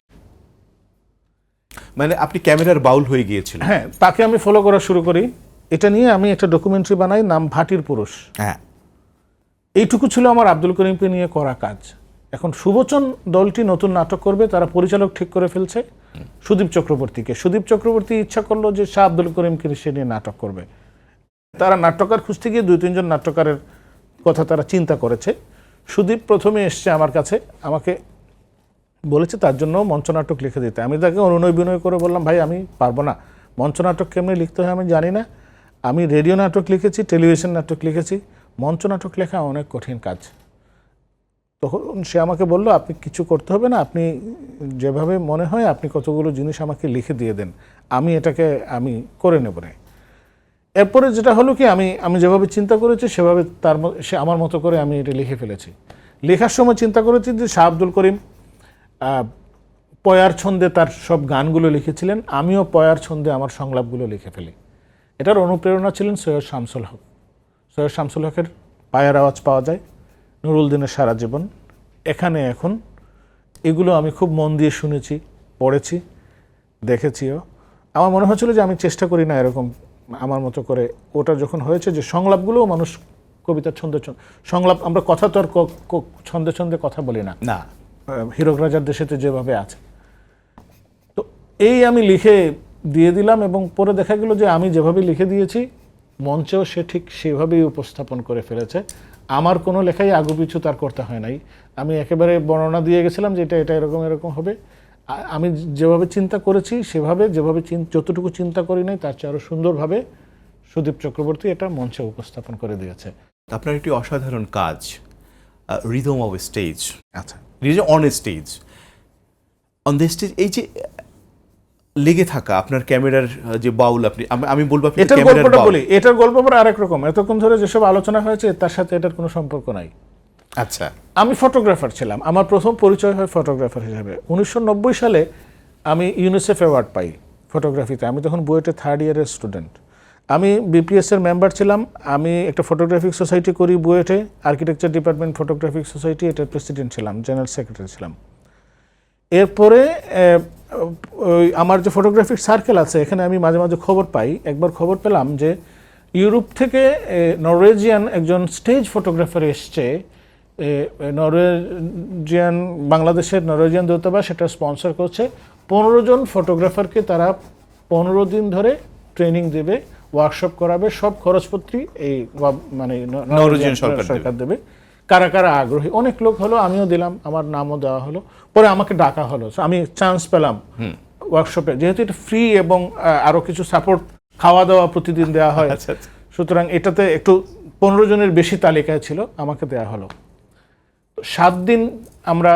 মানে আপনি ক্যামেরার বাউল হয়ে গিয়েছিলেন? হ্যাঁ, তাকে আমি ফলো করা শুরু করি। এটা নিয়ে আমি একটা ডকুমেন্টারি বানাই, নাম ভাটির পুরুষ। হ্যাঁ, এইটুকু ছিল আমার আব্দুল করিমকে নিয়ে করা কাজ। এখন সুবচন দলটি নতুন নাটক করবে, তারা পরিচালক ঠিক করে ফেলছে সুদীপ চক্রবর্তীকে। সুদীপ চক্রবর্তী ইচ্ছা করলো যে শাহ আব্দুল করিমকে সে নিয়ে নাটক করবে। তারা নাট্যকার খুঁজতে গিয়ে 2-3 জন নাট্যকারের কথা তারা চিন্তা করেছে। সুদীপ প্রথমে এসছে আমার কাছে, আমাকে বলেছে তার জন্য মঞ্চনাটক লিখে দিতে। আমি তাকে অনুনয় বিনয় করে বললাম, ভাই আমি পারবো না, মঞ্চনাটক কেমনি লিখতে হয় আমি জানি না, আমি রেডিও নাটক লিখেছি, টেলিভিশন নাটক লিখেছি, মঞ্চ নাটক লেখা অনেক কঠিন কাজ। তখন সে আমাকে বলল, আপনি কিছু করতে হবে না, আপনি যেভাবে মনে হয় আপনি কতগুলো জিনিস আমাকে লিখে দিয়ে দেন, আমি এটাকে আমি করে নেব না। এরপরে যেটা হলো কি, আমি যেভাবে চিন্তা করেছি সেভাবে সে আমার মতো করে আমি এটা লিখে ফেলেছি। লেখার সময় চিন্তা করেছি যে শাহ আব্দুল করিম পয়ার ছন্দে তার সব গানগুলো লিখেছিলেন, আমিও পয়ার ছন্দে আমার সংলাপগুলো লিখে ফেলি। এটার অনুপ্রেরণা ছিলেন সৈয়দ শামসুল হক। সৈয়দ শামসুল হকের পায়ের আওয়াজ পাওয়া যায়, নুরুল দিনের সারা জীবন, এখানে এখন, এগুলো আমি খুব মন দিয়ে শুনেছি, পড়েছি, দেখেছিও। আমার মনে হচ্ছিল যে আমি চেষ্টা করি না এরকম আমার মতো করে। ওটা যখন হয়েছে যে সংলাপগুলোও মানুষ কবিতার ছন্দে সংলাপ, আমরা কথা তো আর ছন্দে ছন্দে কথা বলি না, না, হীরক রাজার দেশেতে যেভাবে আছে। তো এই আমি লিখে দিয়ে দিলাম, এবং পরে দেখা গেল যে আমি যেভাবে লিখে দিয়েছি মঞ্চেও সে ঠিক সেভাবেই উপস্থাপন করে ফেলেছে। আমার কোনো লেখাই আগুপিছু তার করতে হয় নাই, আমি একেবারে বর্ণনা দিয়ে গেছিলাম যে এটা এরকম এরকম হবে। আমি যেভাবে চিন্তা করেছি সেভাবে, যেভাবে যতটুকু চিন্তা করি নাই তার চেয়ে আরও সুন্দরভাবে সুদীপ চক্রবর্তী এটা মঞ্চে উপস্থাপন করে দিয়েছে। আপনার একটি অসাধারণ কাজ, রিদম অফ স্টেজ, আচ্ছা, rhythm on stage, on the stage. এই যে লেগে থাকা আপনার ক্যামেরার যে বাউল, আমি বলবো আপনি এটার ক্যামেরার গল্পটা বাউল। বলি, এটার গল্প আবার আরেক রকম। এতক্ষণ ধরে যেসব আলোচনা হয়েছে তার সাথে এটার কোনো সম্পর্ক নাই। আচ্ছা, আমি ফটোগ্রাফার ছিলাম, আমার প্রথম পরিচয় হয় ফটোগ্রাফার হিসেবে। 1990 সালে আমি ইউনিসেফ অ্যাওয়ার্ড পাই ফটোগ্রাফিতে। আমি তখন বুয়েটে 3rd ইয়ারের স্টুডেন্ট। আমি বিপিএসের মেম্বার ছিলাম। আমি একটা ফটোগ্রাফিক সোসাইটি করি বুয়েটে, আর্কিটেকচার ডিপার্টমেন্ট ফটোগ্রাফিক সোসাইটি, এটার প্রেসিডেন্ট ছিলাম, জেনারেল সেক্রেটারি ছিলাম। এরপরে আমার যে ফটোগ্রাফিক সার্কেল আছে এখানে আমি মাঝে মাঝে খবর পাই। একবার খবর পেলাম যে ইউরোপ থেকে নরওয়েজিয়ান একজন স্টেজ ফটোগ্রাফার এসছে। নরওয়েজিয়ান, বাংলাদেশের নরওয়েজিয়ান দূতাবাস সেটা স্পন্সর করছে। 15 জন ফটোগ্রাফারকে তারা 15 দিন ধরে ট্রেনিং দেবে, ওয়ার্কশপ করাবে, সব খরচপত্রই এই মানে নরওয়েজিয়ান সরকার দেবে। কারা কারা আগ্রহী, অনেক লোক হলো, আমিও দিলাম, আমার নামও দেওয়া হলো। পরে আমাকে ডাকা হলো, আমি চান্স পেলাম ওয়ার্কশপে, যেহেতু এটা ফ্রি এবং আরও কিছু সাপোর্ট, খাওয়া দাওয়া প্রতিদিন দেওয়া হয়। সুতরাং এটাতে একটু 15 জনের বেশি তালিকায় ছিল, আমাকে দেওয়া হলো। 7 দিন আমরা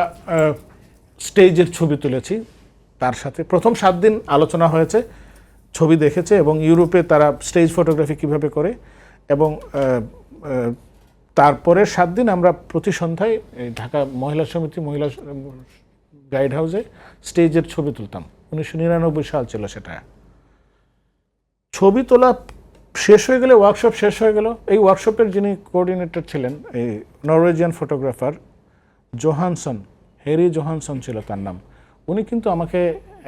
স্টেজের ছবি তুলেছি। তার সাথে প্রথম 7 দিন আলোচনা হয়েছে, ছবি দেখেছে, এবং ইউরোপে তারা স্টেজ ফটোগ্রাফি কিভাবে করে। এবং তারপরে 7 দিন আমরা প্রতি সন্ধ্যায় ঢাকা মহিলা সমিতি, মহিলা গাইড হাউসে স্টেজের ছবি তুলতাম। 1999 সাল ছিল সেটা। ছবি তোলা শেষ হয়ে গেলে, ওয়ার্কশপ শেষ হয়ে গেল। এই ওয়ার্কশপের যিনি কোঅর্ডিনেটর ছিলেন, এই নরওয়েজিয়ান ফটোগ্রাফার জোহানসন, হেরি জোহানসন ছিল তার নাম। উনি কিন্তু আমাকে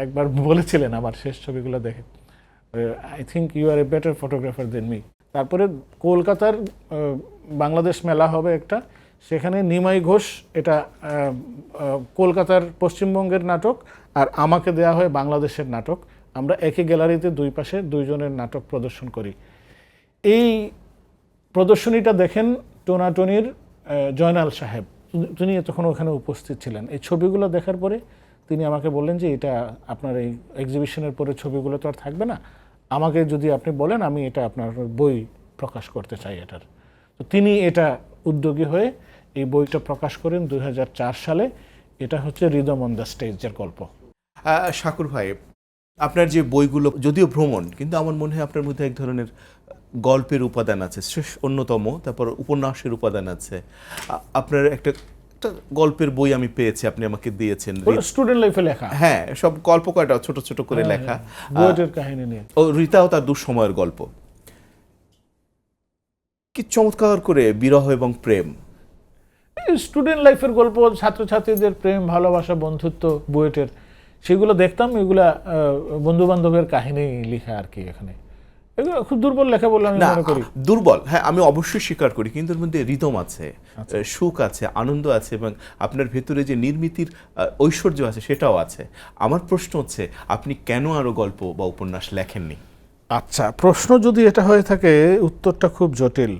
একবার বলেছিলেন আমার শেষ ছবিগুলো দেখে, I think you are a better photographer than me. তারপরে কলকাতার বাংলাদেশ মেলা হবে একটা, সেখানে নিমাই ঘোষ, এটা কলকাতার পশ্চিমবঙ্গের নাটক, আর আমাকে দেয়া হয় বাংলাদেশের নাটক। আমরা একই গ্যালারিতে দুই পাশে 2 জনের নাটক প্রদর্শন করি। এই প্রদর্শনীটা দেখেন টোনাটনির জয়নাল সাহেব, তিনি তখন ওখানে উপস্থিত ছিলেন। এই ছবিগুলো দেখার পরে তিনি আমাকে বললেন যে এটা আপনার এই এক্সিবিশনের পরে ছবিগুলো তো আর থাকবে না, আমাকে যদি আপনি বলেন আমি এটা আপনার বই প্রকাশ করতে চাই এটার। তো তিনি এটা উদ্যোগী হয়ে এই বইটা প্রকাশ করেন 2004 সালে। এটা হচ্ছে রিদম অন দ্য স্টেজের গল্প। শাকুর ভাই, আপনার যে বইগুলো যদিও ভ্রমণ, কিন্তু আমার মনে হয় আপনার মধ্যে এক ধরনের গল্পের উপাদান আছে, শেষ অন্যতম, তারপর উপন্যাসের উপাদান আছে। আপনার একটা গল্পের বই আমি পেয়েছি, আপনি আমাকে দিয়েছেন, স্টুডেন্ট লাইফে লেখা। হ্যাঁ, সব গল্প কয়টা ছোট ছোট করে লেখা, বুয়েটের কাহিনী নিয়ে। ও রীতা ও তার দুঃসময়ের গল্প। কি চমৎকার করে বিরহ এবং প্রেম, স্টুডেন্ট লাইফের গল্প, ছাত্রছাত্রীদের প্রেম, ভালোবাসা, বন্ধুত্ব, বুয়েটের, সেগুলো দেখতাম। এগুলা বন্ধু বান্ধবের কাহিনী লেখা আর কি। এখানে এগুলো খুব দুর্বল লেখা বলে আমি মনে করি। দুর্বল, হ্যাঁ, আমি অবশ্যই স্বীকার করি, কিন্তু এর মধ্যে রিদম আছে, সুখ আছে, আনন্দ আছে, এবং আপনার ভেতরে যে নির্মিতির ঐশ্বর্য আছে সেটাও আছে। আমার প্রশ্ন হচ্ছে, আপনি কেন আরো গল্প বা উপন্যাস লেখেননি? আচ্ছা, প্রশ্ন যদি এটা হয়ে থাকে, উত্তরটা খুব জটিল।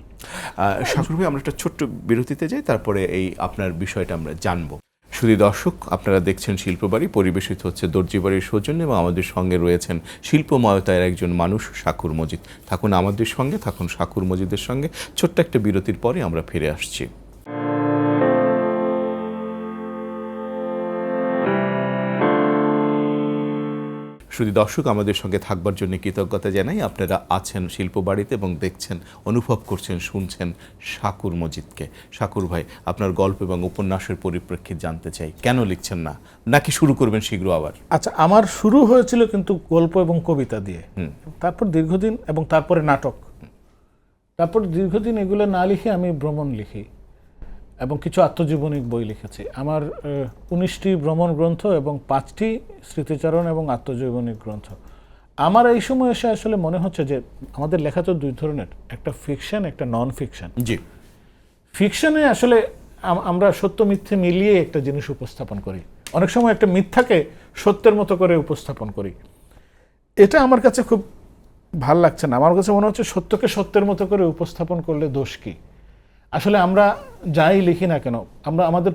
শাকুর ভাই, আমরা একটা ছোট্ট বিরতিতে যাই, তারপরে এই আপনার বিষয়টা আমরা জানবো। শুধু দর্শক, আপনারা দেখছেন শিল্পবাড়ি, পরিবেশিত হচ্ছে দর্জি বাড়ির সৌজন্যে, এবং আমাদের সঙ্গে রয়েছেন শিল্পময়তার একজন মানুষ, শাকুর মজিদ। থাকুন আমাদের সঙ্গে, থাকুন শাকুর মজিদের সঙ্গে। ছোট্ট একটা বিরতির পরে আমরা ফিরে আসছি। শুধু দর্শক, আমাদের সঙ্গে থাকবার জন্য কৃতজ্ঞতা জানাই। আপনারা আছেন শিল্পবাড়িতে এবং দেখছেন, অনুভব করছেন, শুনছেন শাকুর মজিদকে। শাকুর ভাই, আপনার গল্প এবং উপন্যাসের পরিপ্রেক্ষিত জানতে চাই, কেন লিখছেন না, নাকি শুরু করবেন শীঘ্র আবার? আচ্ছা, আমার শুরু হয়েছিল কিন্তু গল্প এবং কবিতা দিয়ে, তারপর দীর্ঘদিন, এবং তারপরে নাটক, তারপর দীর্ঘদিন এগুলো না লিখে আমি ভ্রমণ লিখি এবং কিছু আত্মজীবনিক বই লিখেছি। আমার 19টি ভ্রমণ গ্রন্থ এবং 5টি স্মৃতিচারণ এবং আত্মজীবনিক গ্রন্থ। আমার এই সময় এসে আসলে মনে হচ্ছে যে আমাদের লেখা তো দুই ধরনের, একটা ফিকশন, একটা নন ফিকশন। জি। ফিকশনে আসলে আমরা সত্য মিথ্যে মিলিয়ে একটা জিনিস উপস্থাপন করি, অনেক সময় একটা মিথ্যাকে সত্যের মতো করে উপস্থাপন করি। এটা আমার কাছে খুব ভাল লাগছে না। আমার কাছে মনে হচ্ছে সত্যকে সত্যের মতো করে উপস্থাপন করলে দোষ কি? আসলে আমরা যাই লিখি না কেন, আমরা আমাদের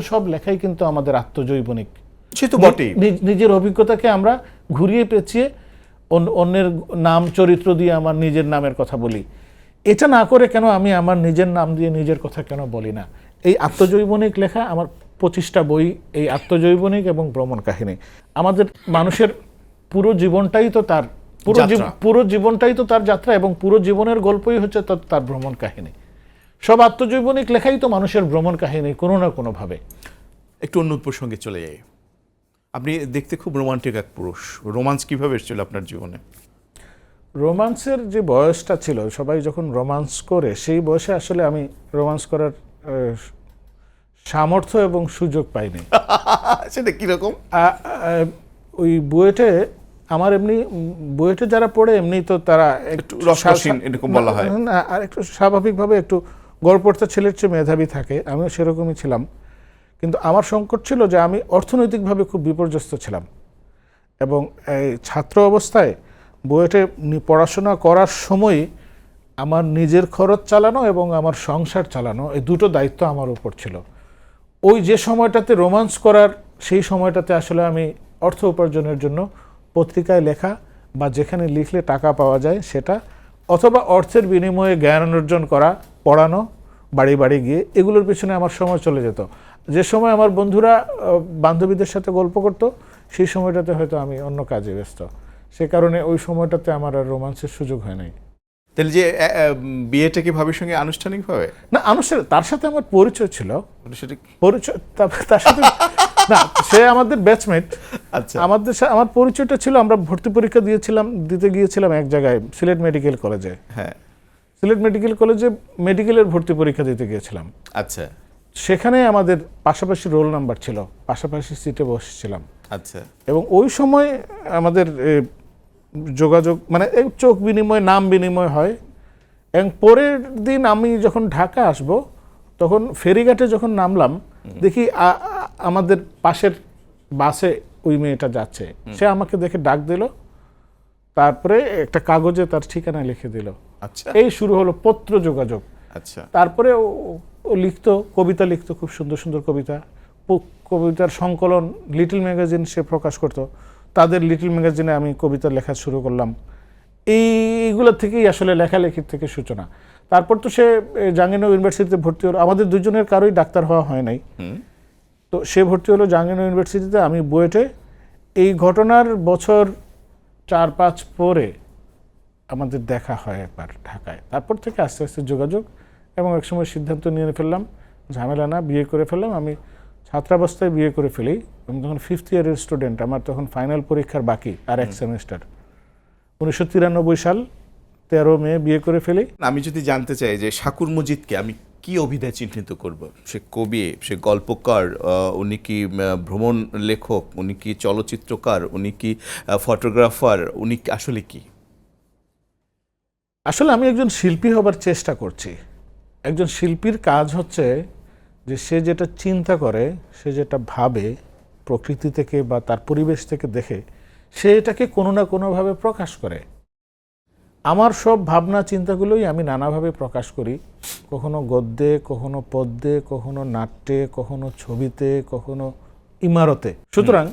সব লেখাই কিন্তু আমাদের আত্মজৈবনিক। সে তো বটেই। নিজের অভিজ্ঞতাকে আমরা ঘুরিয়ে পেঁচিয়ে অন্যের নাম চরিত্র দিয়ে আমার নিজের নামের কথা বলি। এটা না করে কেন আমি আমার নিজের নাম দিয়ে নিজের কথা কেন বলি না? এই আত্মজৈবনিক লেখা, আমার 25টা বই এই আত্মজৈবনিক এবং ভ্রমণ কাহিনী। আমাদের মানুষের পুরো জীবনটাই তো তার পুরো জীবনটাই তো তার যাত্রা, এবং পুরো জীবনের গল্পই হচ্ছে তার ভ্রমণ কাহিনী। সব আত্মজৈবনিক লেখাই তো মানুষের ভ্রমণ কাহিনী কোনো না কোনোভাবে। একটু অন্য প্রসঙ্গে চলে যাই। আপনি দেখতে খুব রোমান্টিক এক পুরুষ। রোমান্স কিভাবে এসেছিল আপনার জীবনে? রোমান্সের যে বয়সটা ছিল, সবাই যখন রোমান্স করে, সেই বয়সে আসলে আমি রোমান্স করার সামর্থ্য এবং সুযোগ পাইনি। সেটা কিরকম? ওই বুয়েটে, আমার এমনি বুয়েটে যারা পড়ে এমনি তো তারা একটু রসরসীন এরকম বলা হয়, আর একটু স্বাভাবিকভাবে একটু গড়পড়তা ছেলের চেয়ে মেধাবী থাকে, আমিও সেরকমই ছিলাম। কিন্তু আমার সংকট ছিল যে আমি অর্থনৈতিকভাবে খুব বিপর্যস্ত ছিলাম, এবং এই ছাত্র অবস্থায় বুয়েটে পড়াশোনা করার সময় আমার নিজের খরচ চালানো এবং আমার সংসার চালানো, এই দুটো দায়িত্ব আমার উপর ছিল। ওই যে সময়টাতে রোমান্স করার, সেই সময়টাতে আসলে আমি অর্থ উপার্জনের জন্য পত্রিকায় লেখা বা যেখানে লিখলে টাকা পাওয়া যায় সেটা, অথবা অর্থের বিনিময়ে জ্ঞান অর্জন করা, পড়ানো, বাড়ি বাড়ি গিয়ে, এগুলোর পিছনে আমার সময় চলে যেত। যে সময় আমার বন্ধুরা বান্ধবীদের সাথে গল্প করতো, সেই সময়টাতে হয়তো আমি অন্য কাজে ব্যস্ত। সে কারণে ওই সময়টাতে আমার আর রোমান্সের সুযোগ হয় নাই। তাহলে যে বিয়েটা কি ভাবির সঙ্গে আনুষ্ঠানিকভাবে? না, আনুষ্ঠানিক, তার সাথে আমার পরিচয় ছিল, সেটা পরিচয় তার সাথে না, সে আমাদের ব্যাচমেট। আচ্ছা। আমার পরিচয়টা ছিল, আমরা ভর্তি পরীক্ষা দিতে গিয়েছিলাম এক জায়গায়, সিলেট মেডিকেল কলেজে। হ্যাঁ, সিলেট মেডিকেল কলেজে মেডিকেলের ভর্তি পরীক্ষা দিতে গিয়েছিলাম। আচ্ছা সেখানে আমাদের পাশাপাশি রোল নাম্বার ছিল, পাশাপাশি সিটে বসেছিলাম। আচ্ছা। এবং ওই সময় আমাদের যোগাযোগ, মানে চোখ বিনিময়, নাম বিনিময় হয়। এবং পরের দিন আমি যখন ঢাকা আসব, তখন ফেরিঘাটে যখন নামলাম, দেখি আমাদের পাশের বাসে ওই মেয়েটা যাচ্ছে। সে আমাকে দেখে ডাক দিল, তারপরে একটা কাগজে তার ঠিকানা লিখে দিল। আচ্ছা। এই শুরু হলো পত্র যোগাযোগ। আচ্ছা। তারপরে ও লিখতো, কবিতা লিখতো, খুব সুন্দর সুন্দর কবিতা, কবিতার সংকলন লিটল ম্যাগাজিন সে প্রকাশ করত, তাদের লিটল ম্যাগাজিনে আমি কবিতা লেখা শুরু করলাম। এইগুলো থেকেই আসলে লেখালেখির থেকে সূচনা। তারপর তো সে জাহাঙ্গীরনগর ইউনিভার্সিটিতে ভর্তি হলো। আমাদের দুজনের কারোই ডাক্তার হওয়া হয় নাই, তো সে ভর্তি হলো জাহাঙ্গীরনগর ইউনিভার্সিটিতে, আমি বুয়েটে। এই ঘটনার বছর 4-5 পরে আমাদের দেখা হয় একবার ঢাকায়। তারপর থেকে আস্তে আস্তে যোগাযোগ, এবং একসময় সিদ্ধান্ত নিয়ে ফেললাম, ঝামেলা না, বিয়ে করে ফেললাম। আমি ছাত্রাবস্থায় বিয়ে করে ফেলি, আমি তখন 5th ইয়ারের স্টুডেন্ট, আমার তখন ফাইনাল পরীক্ষার বাকি আর এক সেমিস্টার। 1993 সাল 13 মে বিয়ে করে ফেলি। আমি যদি জানতে চাই যে শাকুর মজিদকে আমি কি অভিধায় চিহ্নিত করব? সে কবি, সে গল্পকার, উনি কি ভ্রমণ লেখক, উনি কি চলচ্চিত্রকার, উনি কি ফটোগ্রাফার, উনি আসলে কি? আসলে আমি একজন শিল্পী হবার চেষ্টা করছি। একজন শিল্পীর কাজ হচ্ছে যে সে যেটা চিন্তা করে, সে যেটা ভাবে, প্রকৃতি থেকে বা তার পরিবেশ থেকে দেখে, সে এটাকে কোনো না কোনোভাবে প্রকাশ করে। আমার সব ভাবনা চিন্তাগুলোই আমি নানাভাবে প্রকাশ করি। কখনো গদ্যে, কখনো পদ্যে, কখনো নাট্যে, কখনো ছবিতে, কখনো ইমারতে। সুতরাং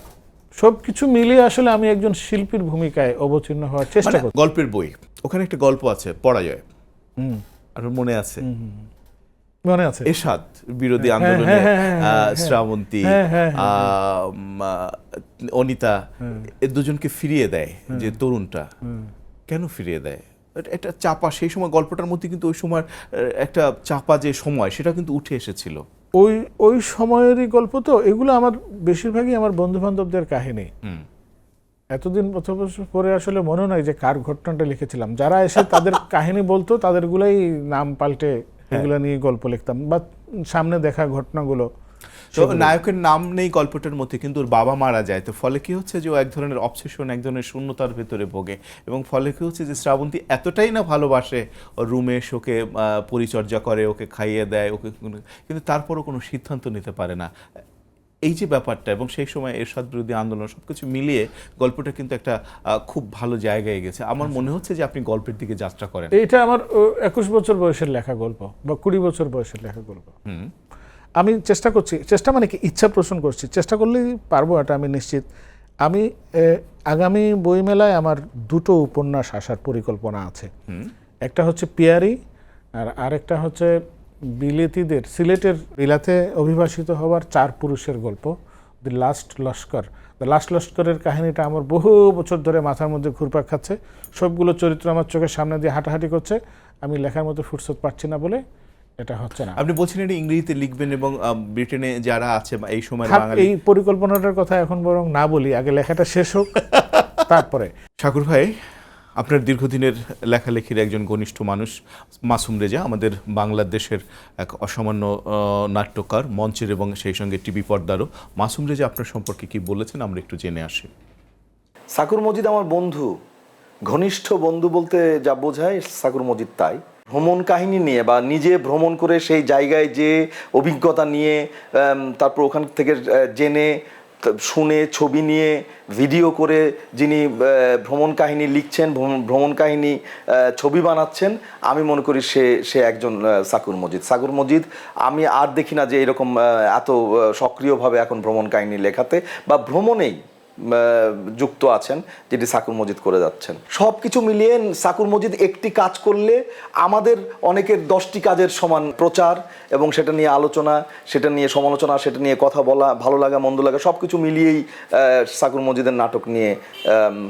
সবকিছু মিলিয়ে আসলে আমি একজন শিল্পীর ভূমিকায় অবতীর্ণ হওয়ার চেষ্টা মানে করি। গল্পের বই, ওখানে একটা গল্প আছে পড়া যায়, আর মনে আছে মনে আছে? এরশাদ বিরোধী হ্যাঁ, আন্দোলনে হ্যাঁ, হ্যাঁ, হ্যাঁ, হ্যাঁ। শ্রাবন্তী, হ্যাঁ, হ্যাঁ, অনিতা এ দুজনকে ফিরিয়ে দেয়, যে তরুণটা কেন ফিরিয়ে দেয়, এটা চাপা, সেই সময় গল্পটার মধ্যে কিন্তু ওই সময় একটা চাপা যে সময় সেটা কিন্তু উঠে এসেছিল। ওই সময়েরই গল্প তো এগুলো। আমার বেশিরভাগই আমার বন্ধু বান্ধবদের কাহিনী। এতদিন বছর পরে আসলে মনে নাই যে কার ঘটনাটা লিখেছিলাম। যারা এসে তাদের কাহিনী বলতো তাদেরগুলাই নাম পাল্টে এগুলো নিয়ে গল্প লিখতাম, বা সামনে দেখা ঘটনাগুলো। তো নায়কের নাম নেই গল্পটার মধ্যে, কিন্তু ওর বাবা মারা যায়, তো ফলে কি হচ্ছে যে ও এক ধরনের অবসেশন, এক ধরনের শূন্যতার ভেতরে ভোগে, এবং ফলে কি হচ্ছে যে শ্রাবন্তী এতটাই না ভালোবাসে, ওর রুমে এসে ওকে পরিচর্যা করে, ওকে খাইয়ে দেয়, ওকে, কিন্তু তারপরও কোনো সিদ্ধান্ত নিতে পারে না। এই যে ব্যাপারটা, এবং সেই সময় এরশাদ বিরোধী আন্দোলন, সবকিছু মিলিয়ে গল্পটা কিন্তু একটা খুব ভালো জায়গায় গেছে। আমার মনে হচ্ছে যে আপনি গল্পের দিকে যাত্রা করেন। এটা আমার 21 বছর বয়সের লেখা গল্প, বা 20 বছর বয়সের লেখা গল্প। আমি চেষ্টা করছি, চেষ্টা মানে কি ইচ্ছা পোষণ করছি, চেষ্টা করলেই পারবো, এটা আমি নিশ্চিত। আমি আগামী বইমেলায় আমার 2টো উপন্যাস আসার পরিকল্পনা আছে। একটা হচ্ছে পিয়ারি, আর আরেকটা হচ্ছে বিলেতিদের, সিলেটের বিলাতে অভিবাসিত হওয়ার 4 পুরুষের গল্প, the last Laskar. The last লস্করের কাহিনীটা আমার বহু বছর ধরে মাথার মধ্যে ঘুরপাক খাচ্ছে। সবগুলো চরিত্র আমার চোখের সামনে দিয়ে হাঁটাহাঁটি করছে, আমি লেখার মতো ফুরসত পাচ্ছি না বলে এটা হচ্ছে না। আপনি বলছেন এটা ইংরেজিতে লিখবেন, এবং ব্রিটেনে যারা আছে এই সময় বাঙালি, এই পরিকল্পনাটার কথা এখন বরং না বলি, আগে লেখাটা শেষ হোক তারপরে। শাকুর ভাই, আপনার দীর্ঘদিনের লেখালেখির একজন ঘনিষ্ঠ মানুষ মাসুম রেজা, আমাদের বাংলাদেশের এক অসামান্য নাট্যকার, মঞ্চের এবং সেই সঙ্গে টিভি পর্দারও। মাসুম রেজা আপনার সম্পর্কে কি বলেছেন আমরা একটু জেনে আসি। সাকুর মজিদ আমার বন্ধু, ঘনিষ্ঠ বন্ধু বলতে যা বোঝায় সাকুর মজিদ তাই। ভ্রমণ কাহিনী নিয়ে বা নিজে ভ্রমণ করে সেই জায়গায় যে অভিজ্ঞতা নিয়ে, তারপর ওখান থেকে জেনে শুনে ছবি নিয়ে ভিডিও করে যিনি ভ্রমণ কাহিনী লিখছেন, ভ্রমণ কাহিনী ছবি বানাচ্ছেন, আমি মনে করি সে একজন সাকুর মজিদ। সাকুর মজিদ আমি আর দেখি না যে এরকম এত সক্রিয়ভাবে এখন ভ্রমণ কাহিনী লেখাতে বা ভ্রমণেই যুক্ত আছেন, যেটি সাকুর মজিদ করে যাচ্ছেন। সব কিছু মিলিয়ে সাকুর মজিদ একটি কাজ করলে আমাদের অনেকের 10টি কাজের সমান প্রচার, এবং সেটা নিয়ে আলোচনা, সেটা নিয়ে সমালোচনা, সেটা নিয়ে কথা বলা, ভালো লাগা মন্দ লাগা সব কিছু মিলিয়েই সাকুর মজিদের নাটক নিয়ে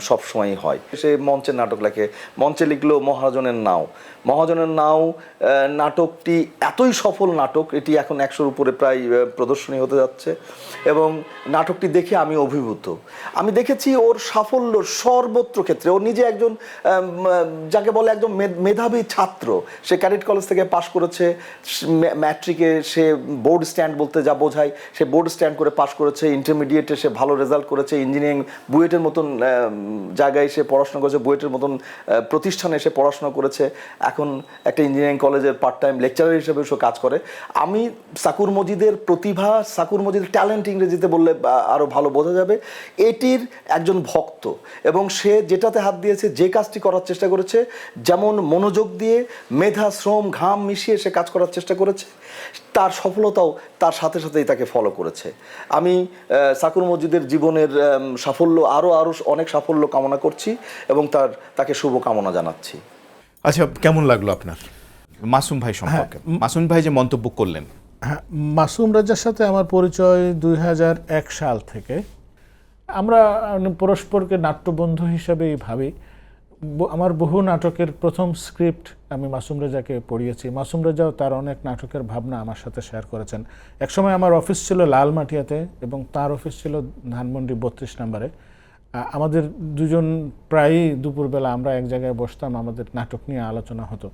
সবসময়ই হয়। সে মঞ্চের নাটক লেখে, মঞ্চে লিখলো মহাজনের নাও। মহাজনের নাও নাটকটি এতই সফল নাটক, এটি এখন 100-র উপরে প্রায় প্রদর্শনী হতে যাচ্ছে, এবং নাটকটি দেখে আমি অভিভূত। আমি দেখেছি ওর সাফল্য সর্বত্র ক্ষেত্রে। ও নিজে একজন যাকে বলে একজন মেধাবী ছাত্র। সে ক্যাডেট কলেজ থেকে পাশ করেছে, ম্যাট্রিকে সে বোর্ড স্ট্যান্ড বলতে যা বোঝায় সে বোর্ড স্ট্যান্ড করে পাশ করেছে, ইন্টারমিডিয়েটে সে ভালো রেজাল্ট করেছে, ইঞ্জিনিয়ারিং বুয়েটের মতন জায়গায় সে পড়াশোনা করেছে, বুয়েটের মতন প্রতিষ্ঠানে সে পড়াশোনা করেছে, এখন একটা ইঞ্জিনিয়ারিং কলেজের পার্ট টাইম লেকচারার হিসেবে সে কাজ করে। আমি সাকুর মজিদের প্রতিভা, সাকুর মজিদের ট্যালেন্ট ইংরেজিতে বললে আরও ভালো বোঝা যাবে, এটির একজন ভক্ত, এবং সে যেটাতে হাত দিয়েছে, যে কাজটি করার চেষ্টা করেছে, যেমন মনোযোগ দিয়ে মেধা শ্রম ঘাম মিশিয়ে সে কাজ করার চেষ্টা করেছে, তার সফলতাও তার সাথে সাথেই তাকে ফলো করেছে। আমি সাকুর মজিদের জীবনের সাফল্য আরও অনেক সাফল্য কামনা করছি, এবং তাকে শুভকামনা জানাচ্ছি। আচ্ছা, কেমন লাগলো আপনার মাসুম ভাই সম্পর্কে? মাসুম ভাই যে মন্তব্য করলেন। হ্যাঁ, মাসুম রেজার সাথে আমার পরিচয় 2001 সাল থেকে। আমরা পরস্পরকে নাট্যবন্ধু হিসাবেই ভাবি। আমার বহু নাটকের প্রথম স্ক্রিপ্ট আমি মাসুম রেজাকে পড়িয়েছি। মাসুম রেজাও তার অনেক নাটকের ভাবনা আমার সাথে শেয়ার করেছেন। একসময় আমার অফিস ছিল লালমাটিয়াতে, এবং তার অফিস ছিল ধানমন্ডি 32 নম্বরে। আমাদের দুজন প্রায়ই দুপুরবেলা আমরা এক জায়গায় বসতাম, আমাদের নাটক নিয়ে আলোচনা হতো।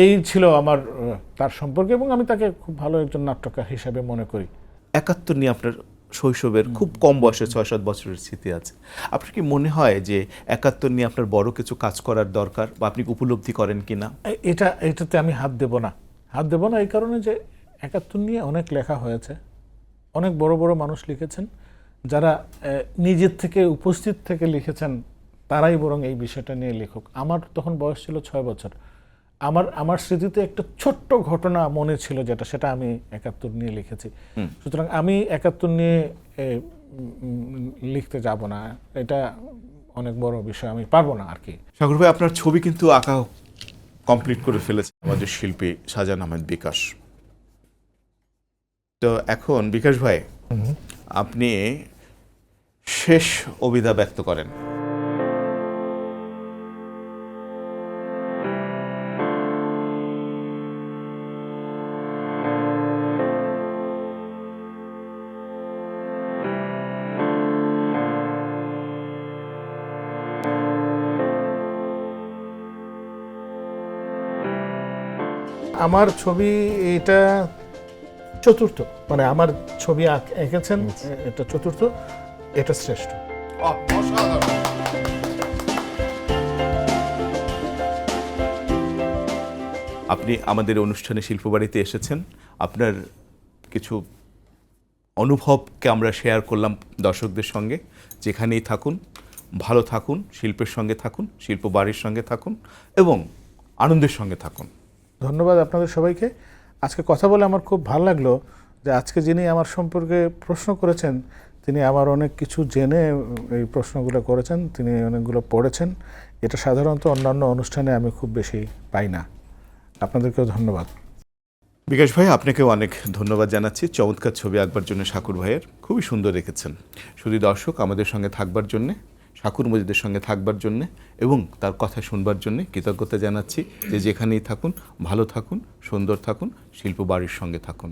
এই ছিল আমার তার সম্পর্কে, এবং আমি তাকে খুব ভালো একজন নাট্যকার হিসাবে মনে করি। 71 নিয়ে আপনার শৈশবের খুব কম বয়সে 6-7 বছরের স্মৃতি আছে। আপনার কি মনে হয় যে 71 নিয়ে আপনার বড় কিছু কাজ করার দরকার, বা আপনি উপলব্ধি করেন কিনা? এটাতে আমি হাত দেব না এই কারণে যে 71 নিয়ে অনেক লেখা হয়েছে, অনেক বড় বড় মানুষ লিখেছেন, যারা নিজের থেকে উপস্থিত থেকে লিখেছেন, তারাই বরং এই বিষয়টা নিয়ে লেখক। আমার তখন বয়স ছিল 6 বছর। আমার স্মৃতিতে একটা ছোট্ট ঘটনা মনে ছিল, সেটা আমি ৭১ নিয়ে লিখেছি। সুতরাং আমি ৭১ নিয়ে লিখতে যাব না, এটা অনেক বড় বিষয়, আমি পারবো না আর কি। সাগর ভাই, আপনার ছবি কিন্তু আঁকা কমপ্লিট করে ফেলেছে আমাদের শিল্পী শাহজাহান আহমেদ বিকাশ। তো এখন বিকাশ ভাই, আপনি শেষ অভিধা ব্যক্ত করেন। আমার ছবি এটা চতুর্থ, মানে আমার ছবি এঁকেছেন এটা চতুর্থ, এটা শ্রেষ্ঠ। আপনি আমাদের অনুষ্ঠানে শিল্পবাড়িতে এসেছেন, আপনার কিছু অনুভবকে আমরা শেয়ার করলাম দর্শকদের সঙ্গে। যেখানেই থাকুন ভালো থাকুন, শিল্পের সঙ্গে থাকুন, শিল্প বাড়ির সঙ্গে থাকুন এবং আনন্দের সঙ্গে থাকুন। ধন্যবাদ আপনাদের সবাইকে। আজকে কথা বলে আমার খুব ভালো লাগলো যে আজকে যিনি আমার সম্পর্কে প্রশ্ন করেছেন তিনি আমার অনেক কিছু জেনে এই প্রশ্নগুলো করেছেন, তিনি অনেকগুলো পড়েছেন। এটা সাধারণত অন্যান্য অনুষ্ঠানে আমি খুব বেশি পাই না। আপনাদেরকেও ধন্যবাদ। বিকাশ ভাই, আপনাকেও অনেক ধন্যবাদ জানাচ্ছি চমৎকার ছবি আঁকবার জন্য। শাকুর ভাইয়ের খুবই সুন্দর রেখেছেন। শুধু দর্শক আমাদের সঙ্গে থাকবার জন্যে, শাকুর মজিদের সঙ্গে থাকবার জন্যে এবং তার কথা শুনবার জন্যে কৃতজ্ঞতা জানাচ্ছি। যে যেখানেই থাকুন ভালো থাকুন, সুন্দর থাকুন, শিল্প বাড়ির সঙ্গে থাকুন।